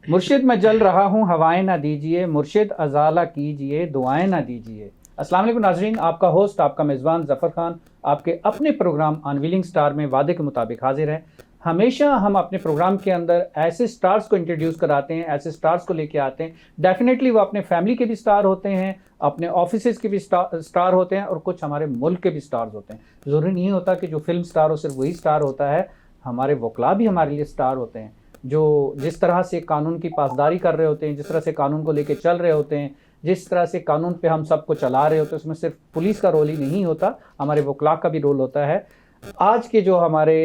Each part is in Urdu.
مرشد میں جل رہا ہوں ہوائیں نہ دیجیے، مرشد ازالہ کیجیے دعائیں نہ دیجیے۔ السلام علیکم ناظرین، آپ کا ہوسٹ آپ کا میزبان ظفر خان آپ کے اپنے پروگرام انویلنگ سٹار میں وعدے کے مطابق حاضر ہے۔ ہمیشہ ہم اپنے پروگرام کے اندر ایسے سٹارز کو انٹروڈیوس کراتے ہیں، ایسے سٹارز کو لے کے آتے ہیں، ڈیفینیٹلی وہ اپنے فیملی کے بھی سٹار ہوتے ہیں، اپنے آفیسز کے بھی سٹار ہوتے ہیں، اور کچھ ہمارے ملک کے بھی سٹارز ہوتے ہیں۔ ضروری نہیں ہوتا کہ جو فلم سٹار ہو صرف وہی سٹار ہوتا ہے، ہمارے وکلاء بھی ہمارے لیے سٹار ہوتے ہیں، جو جس طرح سے قانون کی پاسداری کر رہے ہوتے ہیں، جس طرح سے قانون کو لے کے چل رہے ہوتے ہیں، جس طرح سے قانون پہ ہم سب کو چلا رہے ہوتے ہیں، اس میں صرف پولیس کا رول ہی نہیں ہوتا، ہمارے وکلاء کا بھی رول ہوتا ہے۔ آج کے جو ہمارے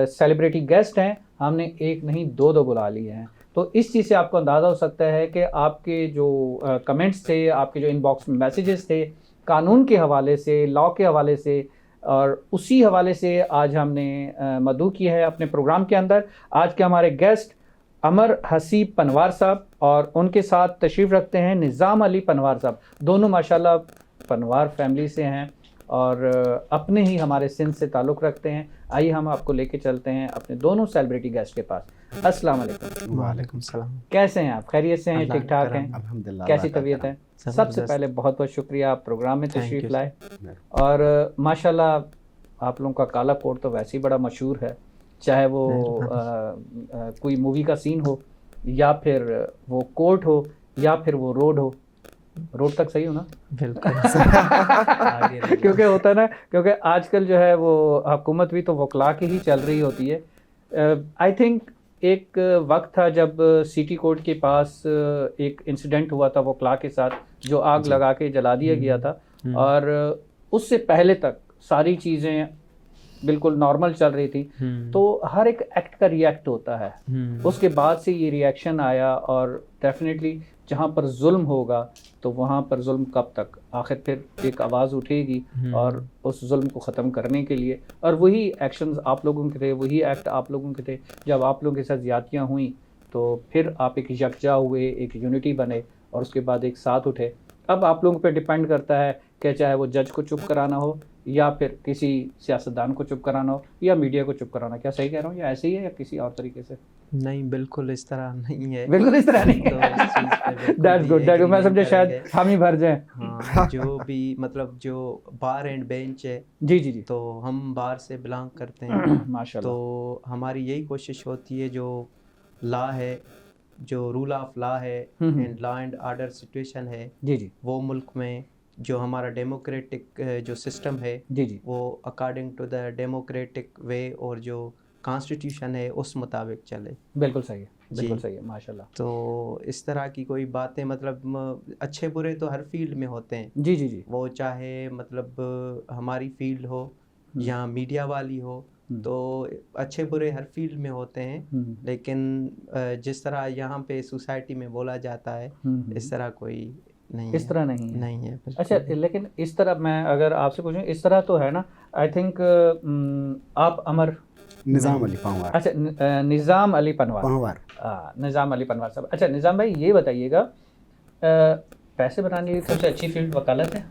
سیلیبریٹی گیسٹ ہیں، ہم نے ایک نہیں دو بلا لیے ہیں، تو اس چیز سے آپ کو اندازہ ہو سکتا ہے کہ آپ کے جو کمنٹس تھے، آپ کے جو ان باکس میں میسیجز تھے قانون کے حوالے سے، لاء کے حوالے سے، اور اسی حوالے سے آج ہم نے مدعو کیا ہے اپنے پروگرام کے اندر۔ آج کے ہمارے گیسٹ عمر حسیب پنوار صاحب، اور ان کے ساتھ تشریف رکھتے ہیں نظام علی پنوار صاحب۔ دونوں ماشاءاللہ پنوار فیملی سے ہیں اور اپنے ہی ہمارے سندھ سے تعلق رکھتے ہیں۔ آئیے ہم آپ کو لے کے چلتے ہیں اپنے دونوں سیلیبریٹی گیسٹ کے پاس۔ السلام علیکم۔ وعلیکم السلام۔ کیسے ہیں آپ؟ خیریت سے ہیں؟ ٹھیک ٹھاک ہیں؟ الحمدللہ۔ کیسی طبیعت ہے؟ سب سے پہلے بہت بہت شکریہ، آپ پروگرام میں تشریف لائے، اور ماشاءاللہ آپ لوگوں کا کالا کوٹ تو ویسے ہی بڑا مشہور ہے، چاہے وہ کوئی مووی کا سین ہو، یا پھر وہ کورٹ ہو، یا پھر وہ روڈ ہو۔ روڈ تک صحیح ہو نا؟ بالکل۔ کیونکہ ہوتا ہے نا، کیونکہ آج کل جو ہے وہ حکومت بھی تو وکلاء کی ہی چل رہی ہوتی ہے۔ آئی تھنک ایک وقت تھا جب سٹی کورٹ کے پاس ایک انسیڈنٹ ہوا تھا وکلاء کے ساتھ، جو آگ لگا کے جلا دیا گیا تھا، اور اس سے پہلے تک ساری چیزیں بالکل نارمل چل رہی تھی۔ تو ہر ایک ایکٹ کا ری ایکٹ ہوتا ہے، اس کے بعد سے یہ ری ایکشن آیا، اور ڈیفینیٹلی جہاں پر ظلم ہوگا تو وہاں پر ظلم کب تک، آخر پھر ایک آواز اٹھے گی اور اس ظلم کو ختم کرنے کے لیے، اور وہی ایکشنز آپ لوگوں کے تھے، وہی ایکٹ آپ لوگوں کے تھے۔ جب آپ لوگوں کے ساتھ زیادتیاں ہوئیں تو پھر آپ ایک یکجا ہوئے، ایک یونٹی بنے، اور اس کے بعد ایک ساتھ اٹھے۔ اب آپ لوگوں پہ ڈیپینڈ کرتا ہے کہ چاہے وہ جج کو چپ کرانا ہو، یا پھر کسی سیاستدان کو چپ کرانا ہو، یا میڈیا کو چپ کرانا۔ کیا صحیح کہہ رہا ہوں، یا ایسے ہی ہے یا کسی اور طریقے سے؟ نہیں، بالکل اس طرح نہیں ہے، بالکل اس طرح نہیں ہے۔ That's good, that's good۔ میں سمجھا شاید ہم ہی بھر جائیں۔ ہاں، جو بھی مطلب جو بار اینڈ بینچ ہے، جی جی جی، تو ہم بار سے بلانگ کرتے ہیں، ماشاءاللہ۔ تو ہماری یہی کوشش ہوتی ہے، جو لا ہے، جو رول آف لا ہے، and law and order situation ہے، جی جی وہ ملک میں جو ہمارا ڈیموکریٹک جو سسٹم ہے، جی جی، وہ according to the democratic way اور جو کانسٹیٹیوشن ہے اس مطابق چلے۔ بالکل صحیح ہے، بالکل صحیح ہے، ماشاءاللہ۔ تو اس طرح کی کوئی باتیں، مطلب اچھے برے تو ہر فیلڈ میں ہوتے ہیں، جی جی جی، وہ چاہے مطلب ہماری فیلڈ ہو یا میڈیا والی ہو، تو اچھے برے ہر فیلڈ میں ہوتے ہیں، لیکن جس طرح یہاں پہ سوسائٹی میں بولا جاتا ہے اس طرح کوئی نہیں، اس طرح نہیں ہے۔ اچھا، لیکن اس طرح میں اگر آپ سے پوچھوں، اس طرح تو ہے نا، آئی تھنک آپ عمر نظام علی پنوار۔ اچھا، نظام علی پنوار، نظام علی پنوار صاحب۔ اچھا نظام بھائی، یہ بتائیے گا، پیسے بنانے کی سب سے اچھی فیلڈ وکالت ہے؟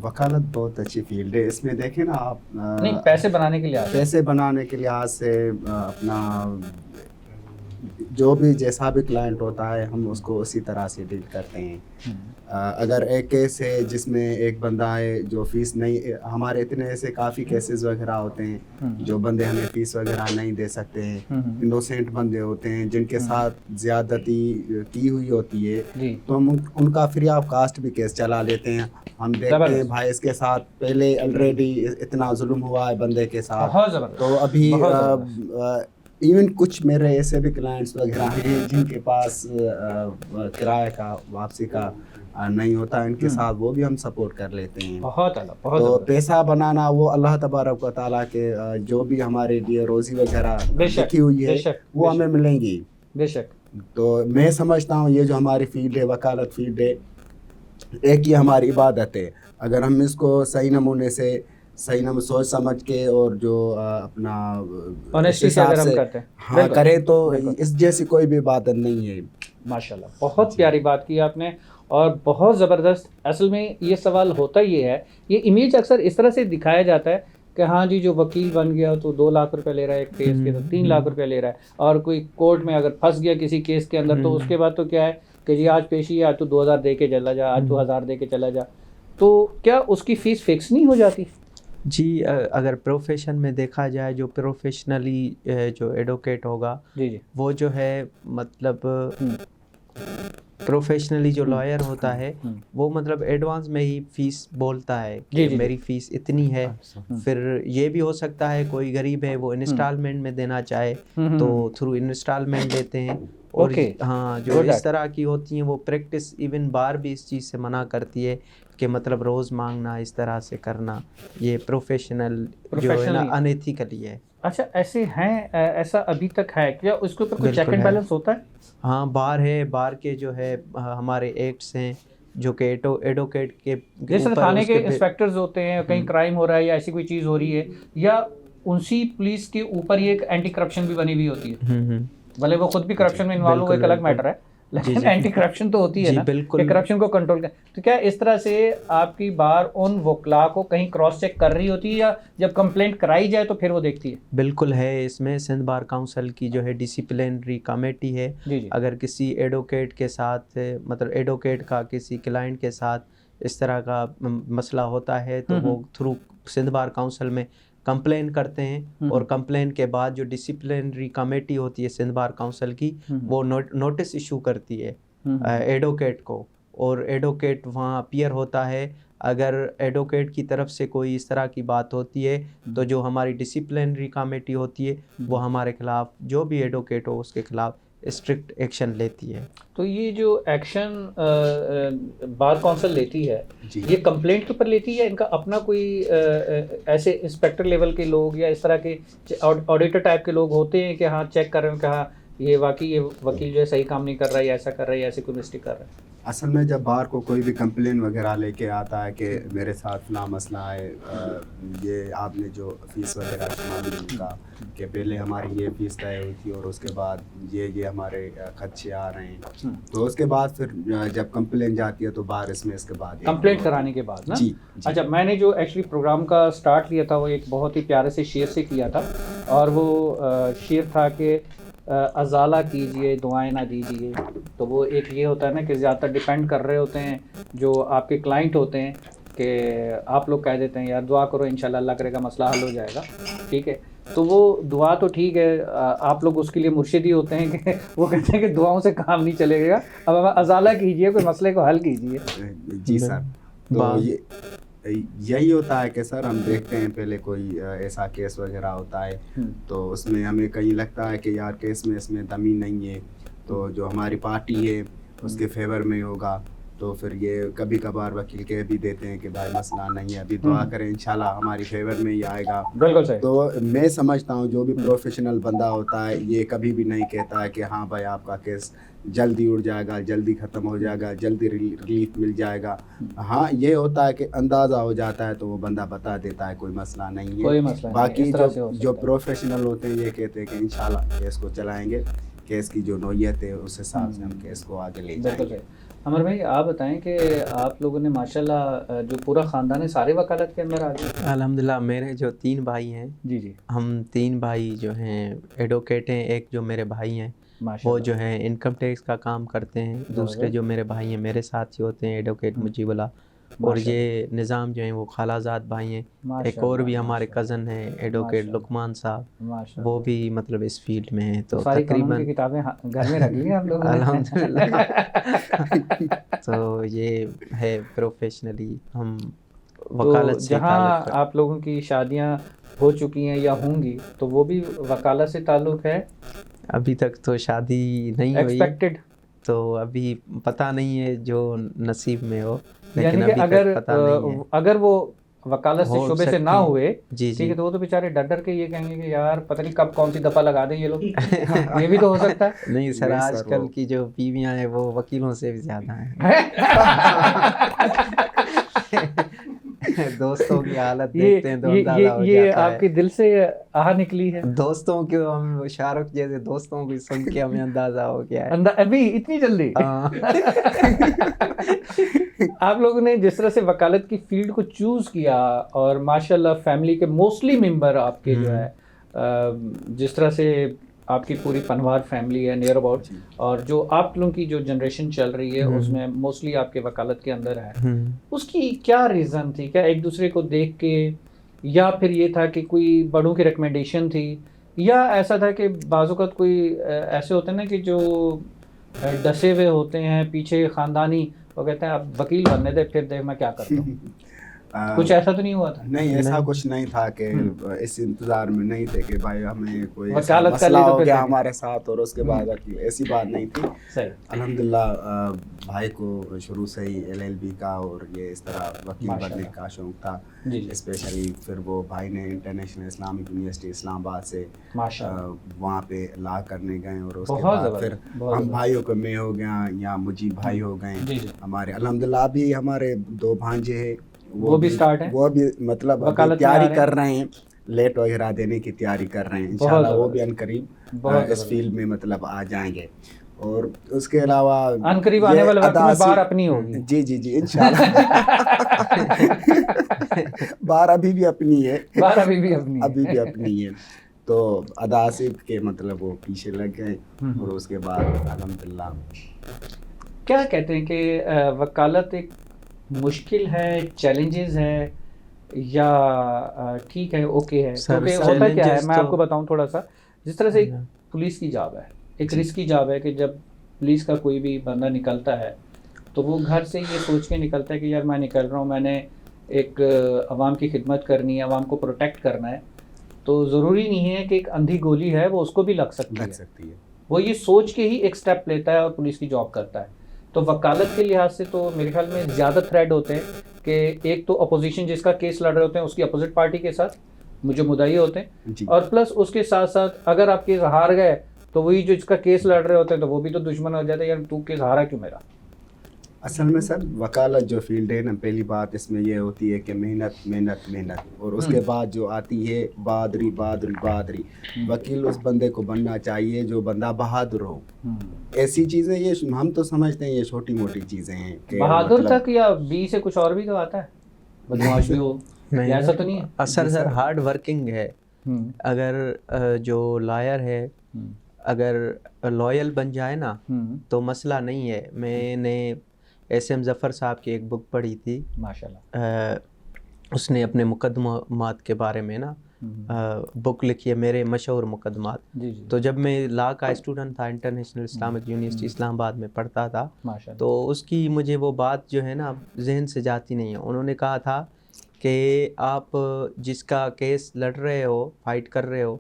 وکالت بہت اچھی فیلڈ ہے، اس میں دیکھیں نا آپ، نہیں، پیسے بنانے کے لحاظ، پیسے بنانے کے لحاظ سے اپنا جو بھی جیسا بھی کلائنٹ ہوتا ہے ہم اس کو اسی طرح سے ڈیل کرتے ہیں۔ اگر ایک کیس ہے جس میں ایک بندہ ہے جو فیس نہیں، ہمارے اتنے ایسے کافی کیسز وغیرہ ہوتے ہیں جو بندے ہمیں فیس وغیرہ نہیں دے سکتے ہیں، انوسینٹ بندے ہوتے ہیں جن کے ساتھ زیادتی کی ہوئی ہوتی ہے، تو ہم ان کا فری آف کاسٹ بھی کیس چلا لیتے ہیں۔ ہم دیکھتے ہیں بھائی اس کے ساتھ پہلے آلریڈی اتنا ظلم ہوا ہے بندے کے ساتھ، تو ابھی ایون کچھ میرے ایسے بھی کلائنٹس وغیرہ ہیں جن کے پاس کرایہ کا واپسی کا نہیں ہوتا، ان کے ساتھ وہ بھی ہم سپورٹ کر لیتے ہیں۔ تو پیسہ بنانا وہ اللہ تبارک و تعالیٰ کے جو بھی ہمارے لیے روزی وغیرہ لکھی ہوئی ہے وہ ہمیں ملیں گی، بے شک۔ تو میں سمجھتا ہوں یہ جو ہماری فیلڈ ہے، وکالت فیلڈ ہے، ایک یہ ہماری عبادت ہے۔ اگر ہم اس کو صحیح نمونے سے، صحیح نمبر سوچ سمجھ کے اور جو اپنا حساب سے ہاں کرے تو اس جیسی کوئی بھی عبادت نہیں ہے۔ ماشاءاللہ، بہت پیاری بات کی آپ نے، اور بہت زبردست۔ اصل میں یہ سوال ہوتا یہ ہے، یہ امیج اکثر اس طرح سے دکھایا جاتا ہے کہ ہاں جی جو وکیل بن گیا تو 2 لاکھ روپے لے رہا ہے ایک کیس کے، تو 3 لاکھ روپے لے رہا ہے، اور کوئی کورٹ میں اگر پھنس گیا کسی کیس کے اندر تو اس کے بعد تو کیا ہے کہ جی آج پیشی ہے، آج تو 2000 دے کے چلا جا، آج تو 1000 دے کے چلا جا. تو کیا اس کی فیس فکس نہیں ہو جاتی؟ جی اگر پروفیشن میں دیکھا جائے، جو پروفیشنلی جو ایڈوکیٹ ہوگا جی جی وہ جو ہے مطلب پروفیشنلی جو لائر ہوتا ہے وہ مطلب ایڈوانس میں ہی فیس بولتا ہے کہ میری فیس اتنی ہے. پھر یہ بھی ہو سکتا ہے کوئی غریب ہے وہ انسٹالمنٹ میں دینا چاہے تو تھرو انسٹالمنٹ دیتے ہیں. اور ہاں جو اس طرح کی ہوتی ہیں وہ پریکٹس، ایون بار بھی اس چیز سے منع کرتی ہے کہ مطلب روز مانگنا اس طرح سے کرنا، یہ پروفیشنل جو ہے نا انیتھیکلی ہے. اچھا ایسے ہیں، ایسا ابھی تک ہے کیا؟ اس کے اوپر کوئی چیک اینڈ بیلنس ہوتا ہے؟ ہاں بار ہے، بار کے جو ہے ہمارے ایکٹس ہیں جو کہ ایڈوکیٹ کے جیسے تھانے کے انسپیکٹرز ہوتے ہیں، کہیں کرائم ہو رہا ہے یا ایسی کوئی چیز ہو رہی ہے، یا انسی پولیس کے اوپر یہ ایک اینٹی کرپشن بھی بنی ہوئی ہوتی ہے، بھلے وہ خود بھی کرپشن میں انوالو ہو، ایک الگ میٹر ہے، لیکن اینٹی کرپشن تو ہوتی ہے نا کہ کرپشن کو کنٹرول کر. تو کیا اس طرح سے آپ کی بار ان وکلاء کو کہیں کراس چیک کر رہی ہوتی ہے، یا جب کمپلینٹ کرائی جائے تو پھر وہ دیکھتی ہے؟ بالکل ہے، اس میں سندھ بار کاؤنسل کی جو ہے ڈسپلنری کمیٹی ہے. اگر کسی ایڈوکیٹ کے ساتھ مطلب ایڈوکیٹ کا کسی کلائنٹ کے ساتھ اس طرح کا مسئلہ ہوتا ہے تو وہ تھرو سندھ بار کاؤنسل میں کمپلین کرتے ہیں، اور کمپلین کے بعد جو ڈسپلنری کمیٹی ہوتی ہے سندھ بار کاؤنسل کی وہ نوٹس ایشو کرتی ہے ایڈوکیٹ کو، اور ایڈوکیٹ وہاں اپیئر ہوتا ہے. اگر ایڈوکیٹ کی طرف سے کوئی اس طرح کی بات ہوتی ہے تو جو ہماری ڈسپلنری کمیٹی ہوتی ہے وہ ہمارے خلاف، جو بھی ایڈوکیٹ ہو اس کے خلاف اسٹرکٹ ایکشن لیتی ہے. تو یہ جو ایکشن بار کونسل لیتی ہے یہ کمپلینٹ کے اوپر لیتی ہے، ان کا اپنا کوئی ایسے انسپیکٹر لیول کے لوگ یا اس طرح کے آڈیٹر ٹائپ کے لوگ ہوتے ہیں کہ ہاں چیک کر رہے ہیں کہ ہاں یہ واقعی یہ وکیل جو ہے صحیح کام نہیں کر رہا ہے، یا ایسا کر رہا ہے، یا ایسے کوئی مسٹیک کر رہا ہے؟ اصل میں جب بار کو کوئی بھی کمپلین وغیرہ لے کے آتا ہے کہ میرے ساتھ فلاں مسئلہ ہے، یہ آپ نے جو فیس وغیرہ مانگی کا کہ پہلے ہماری یہ فیس طے ہوئی تھی اور اس کے بعد یہ ہمارے خدشے آ رہے ہیں، تو اس کے بعد پھر جب کمپلین جاتی ہے تو بار اس میں اس کے بعد کمپلینٹ کرانے کے بعد نا. اچھا میں نے جو ایکچولی پروگرام کا سٹارٹ لیا تھا وہ ایک بہت ہی پیارے سے شعر سے کیا تھا، اور وہ شعر تھا کہ ازالہ کیجئے دعائیں نہ دیجئے. تو وہ ایک یہ ہوتا ہے نا کہ زیادہ تر ڈیپینڈ کر رہے ہوتے ہیں جو آپ کے کلائنٹ ہوتے ہیں، کہ آپ لوگ کہہ دیتے ہیں یار دعا کرو انشاءاللہ اللہ کرے گا مسئلہ حل ہو جائے گا، ٹھیک ہے. تو وہ دعا تو ٹھیک ہے، آپ لوگ اس کے لیے مرشد ہی ہوتے ہیں کہ وہ کہتے ہیں کہ دعاؤں سے کام نہیں چلے گا، اب ازالہ کیجئے، کوئی مسئلے کو حل کیجئے. جی سر، تو یہی ہوتا ہے کہ سر ہم دیکھتے ہیں پہلے کوئی ایسا کیس وغیرہ ہوتا ہے تو اس میں ہمیں کہیں لگتا ہے کہ یار کیس میں اس میں دمی نہیں ہے، تو جو ہماری پارٹی ہے اس کے فیور میں ہوگا، تو پھر یہ کبھی کبھار وکیل کہہ بھی دیتے ہیں کہ بھائی مسئلہ نہیں ہے، ابھی دعا کریں انشاءاللہ ہماری فیور میں ہی آئے گا. بالکل صحیح. تو میں سمجھتا ہوں جو بھی پروفیشنل بندہ ہوتا ہے یہ کبھی بھی نہیں کہتا ہے کہ ہاں بھائی آپ کا کیس جلدی اڑ جائے گا، جلدی ختم ہو جائے گا، جلدی ریلیف مل جائے گا. ہاں یہ ہوتا ہے کہ اندازہ ہو جاتا ہے تو وہ بندہ بتا دیتا ہے کوئی مسئلہ نہیں ہے. باقی جو پروفیشنل ہوتے ہیں یہ کہتے ہیں کہ انشاءاللہ کیس کو چلائیں گے، کیس کی جو نوعیت ہے اس حساب سے ہم کیس کو آگے لے جائیں گے. عمر بھائی آپ بتائیں کہ آپ لوگوں نے ماشاءاللہ جو پورا خاندان ہے سارے وکالت کے اندر آ گئے؟ الحمدللہ میرے جو 3 بھائی ہیں، جی ہم 3 بھائی جو ہیں ایڈوکیٹ ہیں. ایک جو میرے بھائی ہیں وہ جو ہیں انکم ٹیکس کا کام کرتے ہیں، دوسرے جو میرے بھائی ہیں میرے ساتھ ہی ہوتے ہیں ایڈوکیٹ مجیب اللہ، اور یہ نظام جو ہیں وہ خالہ زاد بھائی ہیں. ایک اور بھی ہمارے کزن ہیں ایڈوکیٹ لقمان صاحب، وہ بھی مطلب اس فیلڈ میں ہیں. تو تقریباً کتابیں گھر میں رکھ لی ہم لوگ الحمدللہ. تو یہ ہے پروفیشنلی ہم وکالت سے. جہاں آپ لوگوں کی شادیاں ہو چکی ہیں یا ہوں گی تو وہ بھی وکالت سے تعلق ہے؟ ابھی تک تو شادی نہیں ہوئی، ایکسپیکٹڈ تو ابھی پتہ نہیں ہے جو نصیب میں ہو، لیکن لیکن ابھی تک پتہ نہیں ہے. اگر وہ وکالت سے شعبے سے نہ ہوئے جی ٹھیک ہے تو وہ تو بیچارے ڈر ڈر کے یہ کہیں گے کہ یار پتہ نہیں کب کون سی دفعہ لگا دیں یہ لوگ. یہ بھی تو ہو سکتا ہے. نہیں سر، آج کل کی جو بیویاں ہیں وہ وکیلوں سے بھی زیادہ ہیں. دوستوں کی حالت دیکھتے ہیں تو اندازہ ہو یہ جاتا آپ کے دل سے آہ نکلی ہے؟ دوستوں کے ہم شاہ رخ جیسے دوستوں کو سن کے ہمیں اندازہ ہو گیا ہے ابھی اتنی جلدی؟ آپ لوگوں نے جس طرح سے وکالت کی فیلڈ کو چوز کیا اور ماشاءاللہ فیملی کے موسٹلی ممبر آپ کے جو ہے جس طرح سے آپ کی پوری پنوار فیملی ہے نیئر اباؤٹ، اور جو آپ لوگوں کی جو جنریشن چل رہی ہے اس میں موسٹلی آپ کے وکالت کے اندر ہے، اس کی کیا ریزن تھی؟ کیا ایک دوسرے کو دیکھ کے، یا پھر یہ تھا کہ کوئی بڑوں کی ریکمنڈیشن تھی، یا ایسا تھا کہ بعض اوقات کوئی ایسے ہوتے ہیں نا کہ جو ڈسے ہوئے ہوتے ہیں پیچھے خاندانی، وہ کہتے ہیں اب وکیل بننے دے پھر دیکھ میں کیا کرتا ہوں، کچھ ایسا تو نہیں ہوا تھا؟ نہیں، ایسا کچھ نہیں تھا کہ اس انتظار میں نہیں تھے کہ بھائی ہمیں کوئی وکالت کر مسئلہ لی تو ہو پھر گیا ہمارے ساتھ اور اس کے بعد ایسی بات نہیں تھی. صحیح. الحمدللہ بھائی کو شروع سے ہی LLB کا اور یہ اس طرح وکیل بننے کا شوق تھا اسپیشلی. پھر وہ بھائی نے انٹرنیشنل اسلامک یونیورسٹی اسلام آباد سے وہاں پہ لا کرنے گئے، اور اس کے بعد پھر ہم بھائیوں کو میں ہو گیا یا مجھے بھائی ہو گئے ہمارے. الحمدللہ ابھی ہمارے 2 بھانجے ہیں، وہ بھی اسٹارٹ ہے، وہ بھی مطلب تیاری کر رہے ہیں، لیٹ وغیرہ دینے کی تیاری کر رہے ہیں. انشاءاللہ وہ بھی عنقریب اس فیلڈ میں مطلب آ جائیں گے. اور اس کے علاوہ عنقریب آنے والے وقت میں بار اپنی ہوگی. جی انشاءاللہ بار ابھی بھی اپنی ہے، ابھی بھی اپنی ہے. تو اداسب کے مطلب وہ پیچھے لگ گئے، اور اس کے بعد الحمدللہ. کیا کہتے ہیں کہ وکالت ایک مشکل ہے، چیلنجز ہے، یا ٹھیک ہے اوکے ہے؟ کیونکہ ہوتا کیا ہے، میں آپ کو بتاؤں تھوڑا سا. جس طرح سے ایک پولیس کی جاب ہے، ایک رسکی جاب ہے کہ جب پولیس کا کوئی بھی بندہ نکلتا ہے تو وہ گھر سے یہ سوچ کے نکلتا ہے کہ یار میں نکل رہا ہوں، میں نے ایک عوام کی خدمت کرنی ہے، عوام کو پروٹیکٹ کرنا ہے. تو ضروری نہیں ہے کہ ایک اندھی گولی ہے وہ اس کو بھی لگ سکتی ہے. وہ یہ سوچ کے ہی ایک سٹیپ لیتا ہے اور پولیس کی جاب کرتا ہے. تو وکالت کے لحاظ سے تو میرے خیال میں زیادہ تھریڈ ہوتے ہیں کہ ایک تو اپوزیشن جس کا کیس لڑ رہے ہوتے ہیں اس کی اپوزٹ پارٹی کے ساتھ جو مدعی ہوتے ہیں، اور پلس اس کے ساتھ ساتھ اگر آپ کیس ہار گئے تو وہی جو اس کا کیس لڑ رہے ہوتے ہیں تو وہ بھی تو دشمن ہو جاتے ہیں، یار تو کیس ہارا کیوں میرا. اصل میں سر وکالت جو فیلڈ ہے نا، پہلی بات اس میں یہ ہوتی ہے کہ محنت، اور اس کے بعد جو آتی ہے بہادری. وکیل اس بندے کو بننا چاہیے جو بندہ بہادر ہو. ایسی چیزیں یہ ہم تو سمجھتے ہیں یہ چھوٹی موٹی چیزیں ہیں. بہادر تک یا بی سے کچھ اور بھی تو آتا ہے، بدمعاش بھی ہو، ایسا تو نہیں ہے. اصل سر ہارڈ ورکنگ ہے. اگر جو لائر ہے اگر لویل بن جائے نا تو مسئلہ نہیں ہے. میں نے SM ظفر صاحب کی ایک بک پڑھی تھی ماشاءاللہ، اس نے اپنے مقدمات کے بارے میں نا بک لکھی ہے، میرے مشہور مقدمات. تو جب میں لا کا اسٹوڈنٹ تھا، انٹرنیشنل اسلامک یونیورسٹی اسلام آباد میں پڑھتا تھا، تو اس کی مجھے وہ بات جو ہے نا ذہن سے جاتی نہیں ہے. انہوں نے کہا تھا کہ آپ جس کا کیس لڑ رہے ہو، فائٹ کر رہے ہو،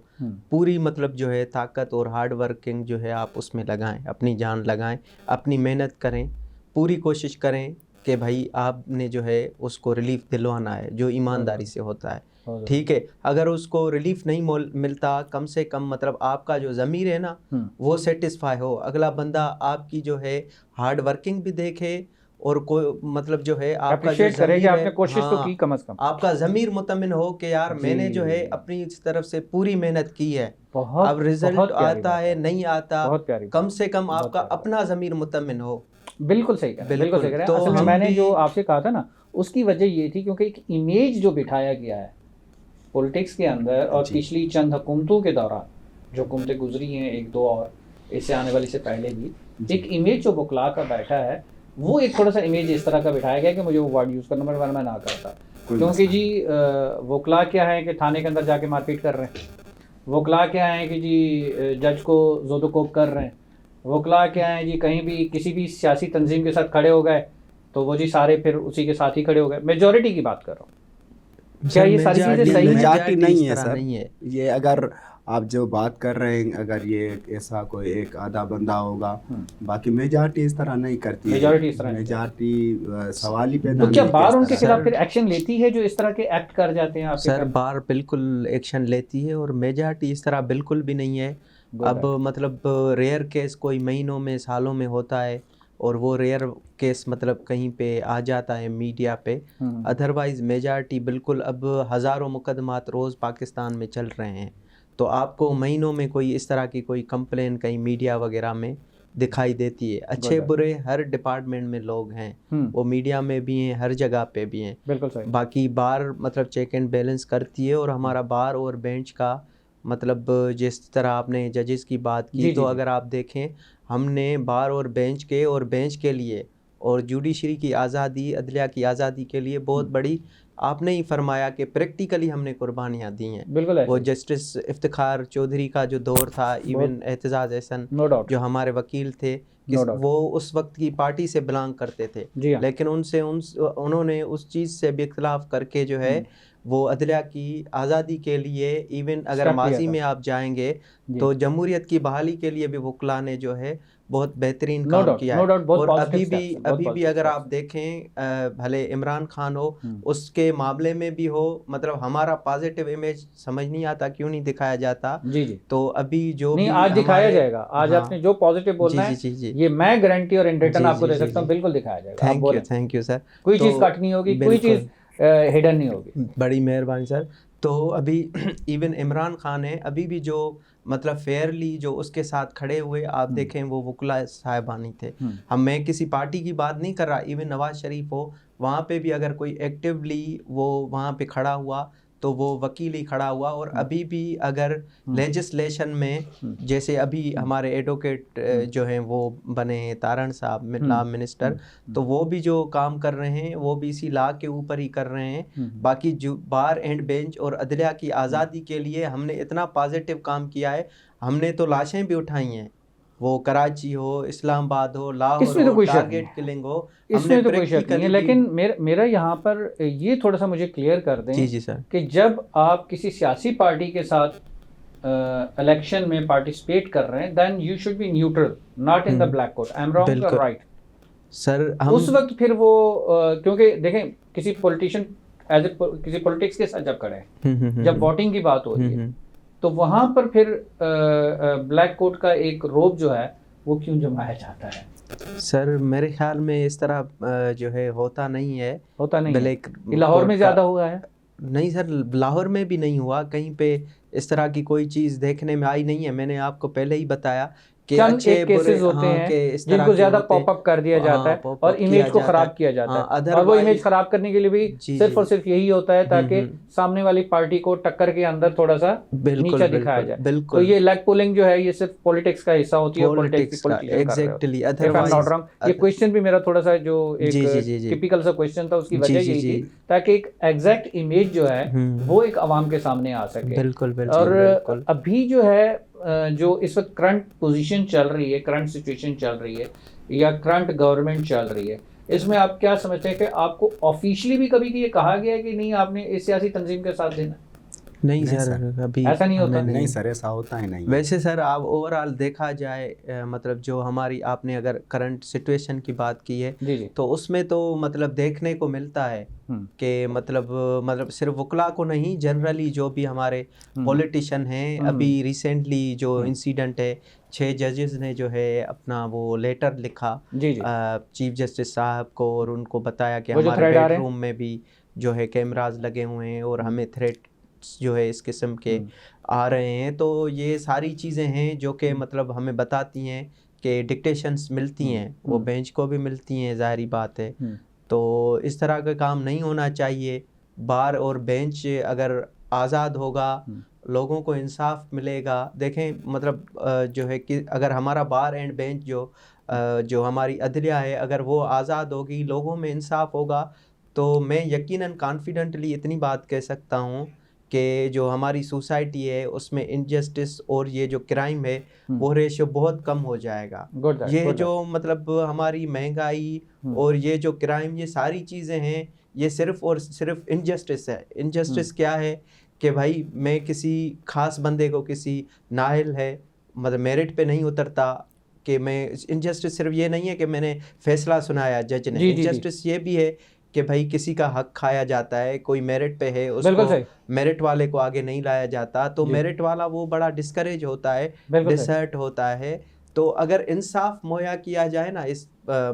پوری مطلب جو ہے طاقت اور ہارڈ ورکنگ جو ہے آپ اس میں لگائیں، اپنی جان لگائیں، اپنی محنت کریں، پوری کوشش کریں کہ بھائی آپ نے جو ہے اس کو ریلیف دلوانا ہے جو ایمانداری سے ہوتا ہے. ٹھیک ہے، اگر اس کو ریلیف نہیں ملتا، کم سے کم مطلب آپ کا جو ضمیر ہے نا وہ سیٹسفائی ہو، اگلا بندہ آپ کی جو ہے ہارڈ ورکنگ بھی دیکھے اور کوئی مطلب جو ہے آپ کا جو ضمیر ہے، آپ نے کوشش تو کی، کم از کم آپ کا ضمیر مطمئن ہو کہ یار میں نے جو ہے اپنی طرف سے پوری محنت کی ہے. اب رزلٹ آتا ہے نہیں آتا، کم سے کم آپ کا اپنا ضمیر مطمئن ہو. بالکل صحیح کہہ رہے ہیں. اصل میں میں نے جو آپ سے کہا تھا نا، اس کی وجہ یہ تھی کیونکہ ایک امیج جو بٹھایا گیا ہے پولیٹکس کے اندر، اور پچھلی چند حکومتوں کے دوران جو حکومتیں گزری ہیں، 1-2 اور اس سے آنے والی سے پہلے بھی، ایک امیج جو وکلا کا بیٹھا ہے، وہ ایک تھوڑا سا امیج اس طرح کا بٹھایا گیا کہ مجھے وہ ورڈ یوز کرنا پڑا، ورنہ میں نہ کرتا. کیونکہ جی وکلا کیا ہے کہ تھانے کے اندر جا کے مار پیٹ کر رہے ہیں، وکلا کیا ہے کہ جی جج کو زود و کوب کر رہے ہیں، وکلا کیا ہیں جی کہیں بھی کسی بھی سیاسی تنظیم کے ساتھ کھڑے ہو گئے تو وہ جی سارے پھر اسی کے ساتھ ہی کھڑے ہو گئے. میجورٹی کی بات کر رہا ہوں. کیا یہ ساری چیزیں صحیح میجورٹی نہیں ہے سر؟ یہ اگر آپ جو بات کر رہے ہیں، اگر یہ ایسا کوئی ایک آدھا بندہ ہوگا، باقی میجورٹی اس طرح نہیں کرتی. میجورٹی سوال ہی پیدا نہیں. تو کیا بار ان کے خلاف پھر ایکشن لیتی ہے جو اس طرح کے ایکٹ کر جاتے ہیں؟ سر بار بالکل ایکشن لیتی ہے، اور میجورٹی اس طرح بالکل بھی نہیں ہے. اب مطلب ریئر کیس کوئی مہینوں میں سالوں میں ہوتا ہے، اور وہ ریئر کیس مطلب کہیں پہ آ جاتا ہے میڈیا پہ. ادروائز میجارٹی بالکل اب ہزاروں مقدمات روز پاکستان میں چل رہے ہیں. تو آپ کو مہینوں میں کوئی اس طرح کی کوئی کمپلین کہیں میڈیا وغیرہ میں دکھائی دیتی ہے. اچھے برے ہر ڈپارٹمنٹ میں لوگ ہیں, وہ میڈیا میں بھی ہیں, ہر جگہ پہ بھی ہیں. بالکل صحیح. باقی بار مطلب چیک اینڈ بیلنس کرتی ہے. اور ہمارا بار اور بینچ کا مطلب جس طرح آپ نے ججز کی بات کی, تو اگر آپ دیکھیں ہم نے بار اور بینچ کے لیے اور جوڈیشری کی آزادی, عدلیہ کی آزادی کے لیے بہت بڑی, آپ نے ہی فرمایا کہ پریکٹیکلی ہم نے قربانیاں دی ہیں. بالکل. وہ جسٹس افتخار چودھری کا جو دور تھا, ایون اعتزاز احسن جو ہمارے وکیل تھے, وہ اس وقت کی پارٹی سے بلانگ کرتے تھے, لیکن انہوں نے اس چیز سے بھی اختلاف کر کے جو ہے وہ عدلیہ کی آزادی کے لیے, ایون اگر ماضی میں آپ جائیں گے تو جمہوریت کی بحالی کے لیے بھی وکلاء نے جو ہے بہت بہترین کام کیا ہے. اور ابھی بھی اگر آپ دیکھیں بھلے عمران خان ہو, اس کے معاملے میں بھی ہو, مطلب ہمارا پازیٹیو امیج سمجھ نہیں آتا کیوں نہیں دکھایا جاتا. تو ابھی جو نہیں آج دکھایا جائے گا, آج آپ نے جو پازیٹیو بولنا ہے یہ میں گارنٹی اور ان ریٹرن آپ کو دے سکتا ہوں, بالکل دکھایا جائے گا. Thank you sir. کوئی چیز کٹ نہیں ہوگی, کوئی چیز ہڈن نہیں ہوگی. بڑی مہربانی سر. تو ابھی ایون عمران خان ہے, ابھی بھی جو مطلب فیئرلی جو اس کے ساتھ کھڑے ہوئے آپ دیکھیں وہ وکلاء صاحبانی تھے. میں کسی پارٹی کی بات نہیں کر رہا, ایون نواز شریف ہو, وہاں پہ بھی اگر کوئی ایکٹیولی وہ وہاں پہ کھڑا ہوا تو وہ وکیل ہی کھڑا ہوا. اور ابھی بھی اگر لیجسلیشن میں جیسے ابھی ہمارے ایڈوکیٹ جو ہیں وہ بنے ہیں تارن صاحب لا منسٹر, تو وہ بھی جو کام کر رہے ہیں وہ بھی اسی لا کے اوپر ہی کر رہے ہیں. باقی جو بار اینڈ بینچ اور عدلیہ کی آزادی کے لیے ہم نے اتنا پازیٹیو کام کیا ہے. ہم نے تو لاشیں بھی اٹھائی ہیں, وہ کراچی ہو, اسلام آباد ہو, لاہور ہو, ٹارگیٹ کلنگ ہو, اس میں تو کوئی شک نہیں ہے. لیکن میرا یہاں پر یہ تھوڑا سا مجھے کلیئر کر دیں جی سر, کہ جب آپ کسی سیاسی پارٹی کے ساتھ الیکشن میں پارٹیسپیٹ کر رہے ہیں then you should be neutral, not in the black coat. I'm wrong اور رائٹ سر. اس وقت پھر وہ کیونکہ دیکھیں کسی پولیٹیشین ایز اے کسی پولیٹکس کے ساتھ جب کھڑے ہیں, جب ووٹنگ کی بات ہو رہی ہے, تو وہاں پر پھر بلیک کوٹ کا ایک روب جو ہے وہ کیوں جمایا جاتا ہے؟ سر میرے خیال میں اس طرح جو ہے ہوتا نہیں ہے. لاہور میں زیادہ ہوا ہے. نہیں سر, لاہور میں بھی نہیں ہوا, کہیں پہ اس طرح کی کوئی چیز دیکھنے میں آئی نہیں ہے. میں نے آپ کو پہلے ہی بتایا کہ اچھے کیسز ہوتے ہیں جن کو زیادہ پاپ اپ کر دیا جاتا ہے اور امیج کو خراب کیا جاتا ہے, اور وہ امیج خراب کرنے کے لیے بھی صرف اور صرف یہی ہوتا ہے تاکہ سامنے والی پارٹی کو ٹکر کے اندر تھوڑا سا نیچا دکھایا جائے. تو یہ لیگ پولنگ جو ہے یہ صرف پولیٹکس کا حصہ ہوتی ہے. ایگزیکٹلی. یہ کوشچن بھی میرا تھوڑا سا جو ایک ٹپیکل سا کوشچن تھا, اس کی وجہ یہی تھی تاکہ ایک ایگزیکٹ امیج جو ہے وہ ایک عوام کے سامنے آ سکے. اور ابھی جو ہے جو اس وقت کرنٹ پوزیشن چل رہی ہے, کرنٹ سچویشن چل رہی ہے یا کرنٹ گورنمنٹ چل رہی ہے, اس میں آپ کیا سمجھتے ہیں کہ آپ کو آفیشلی بھی کبھی یہ کہا گیا ہے کہ نہیں آپ نے اس سیاسی تنظیم کے ساتھ دینا؟ نہیں سر, ابھی ایسا نہیں ہوتا. نہیں سر, ایسا ہوتا ہے نہیں. ویسے سر آپ اوور آل دیکھا جائے مطلب جو ہماری آپ نے اگر کرنٹ سچویشن کی بات کی ہے تو اس میں تو مطلب دیکھنے کو ملتا ہے کہ مطلب صرف وکلاء کو نہیں, جنرلی جو بھی ہمارے پولیٹیشین ہیں, ابھی ریسنٹلی جو انسیڈنٹ ہے 6 ججز نے جو ہے اپنا وہ لیٹر لکھا چیف جسٹس صاحب کو اور ان کو بتایا کہ ہمارے بیڈ روم میں بھی جو ہے کیمراز لگے ہوئے ہیں اور ہمیں تھریٹ جو ہے اس قسم کے آ رہے ہیں. تو یہ ساری چیزیں ہیں جو کہ مطلب ہمیں بتاتی ہیں کہ ڈکٹیشنز ملتی ہیں, وہ بینچ کو بھی ملتی ہیں, ظاہری بات ہے. تو اس طرح کا کام نہیں ہونا چاہیے. بار اور بینچ اگر آزاد ہوگا, لوگوں کو انصاف ملے گا. دیکھیں مطلب جو ہے کہ اگر ہمارا بار اینڈ بینچ جو ہماری عدلیہ ہے اگر وہ آزاد ہوگی, لوگوں میں انصاف ہوگا, تو میں یقیناً کانفیڈنٹلی اتنی بات کہہ سکتا ہوں کہ جو ہماری سوسائٹی ہے اس میں انجسٹس اور یہ جو کرائم ہے وہ ریشو بہت کم ہو جائے گا. یہ جو مطلب ہماری مہنگائی اور یہ جو کرائم, یہ ساری چیزیں ہیں, یہ صرف اور صرف انجسٹس ہے. انجسٹس کیا ہے کہ بھائی میں کسی خاص بندے کو, کسی نااہل ہے مطلب میرٹ پہ نہیں اترتا, کہ میں انجسٹس صرف یہ نہیں ہے کہ میں نے فیصلہ سنایا جج نے. انجسٹس یہ بھی ہے کہ بھائی کسی کا حق کھایا جاتا ہے, کوئی میرٹ پہ ہے اس کو میرٹ والے کو آگے نہیں لایا جاتا, تو میرٹ والا وہ بڑا ڈسکریج ہوتا ہے, ڈسہرٹ ہوتا ہے. تو اگر انصاف مہیا کیا جائے نا اس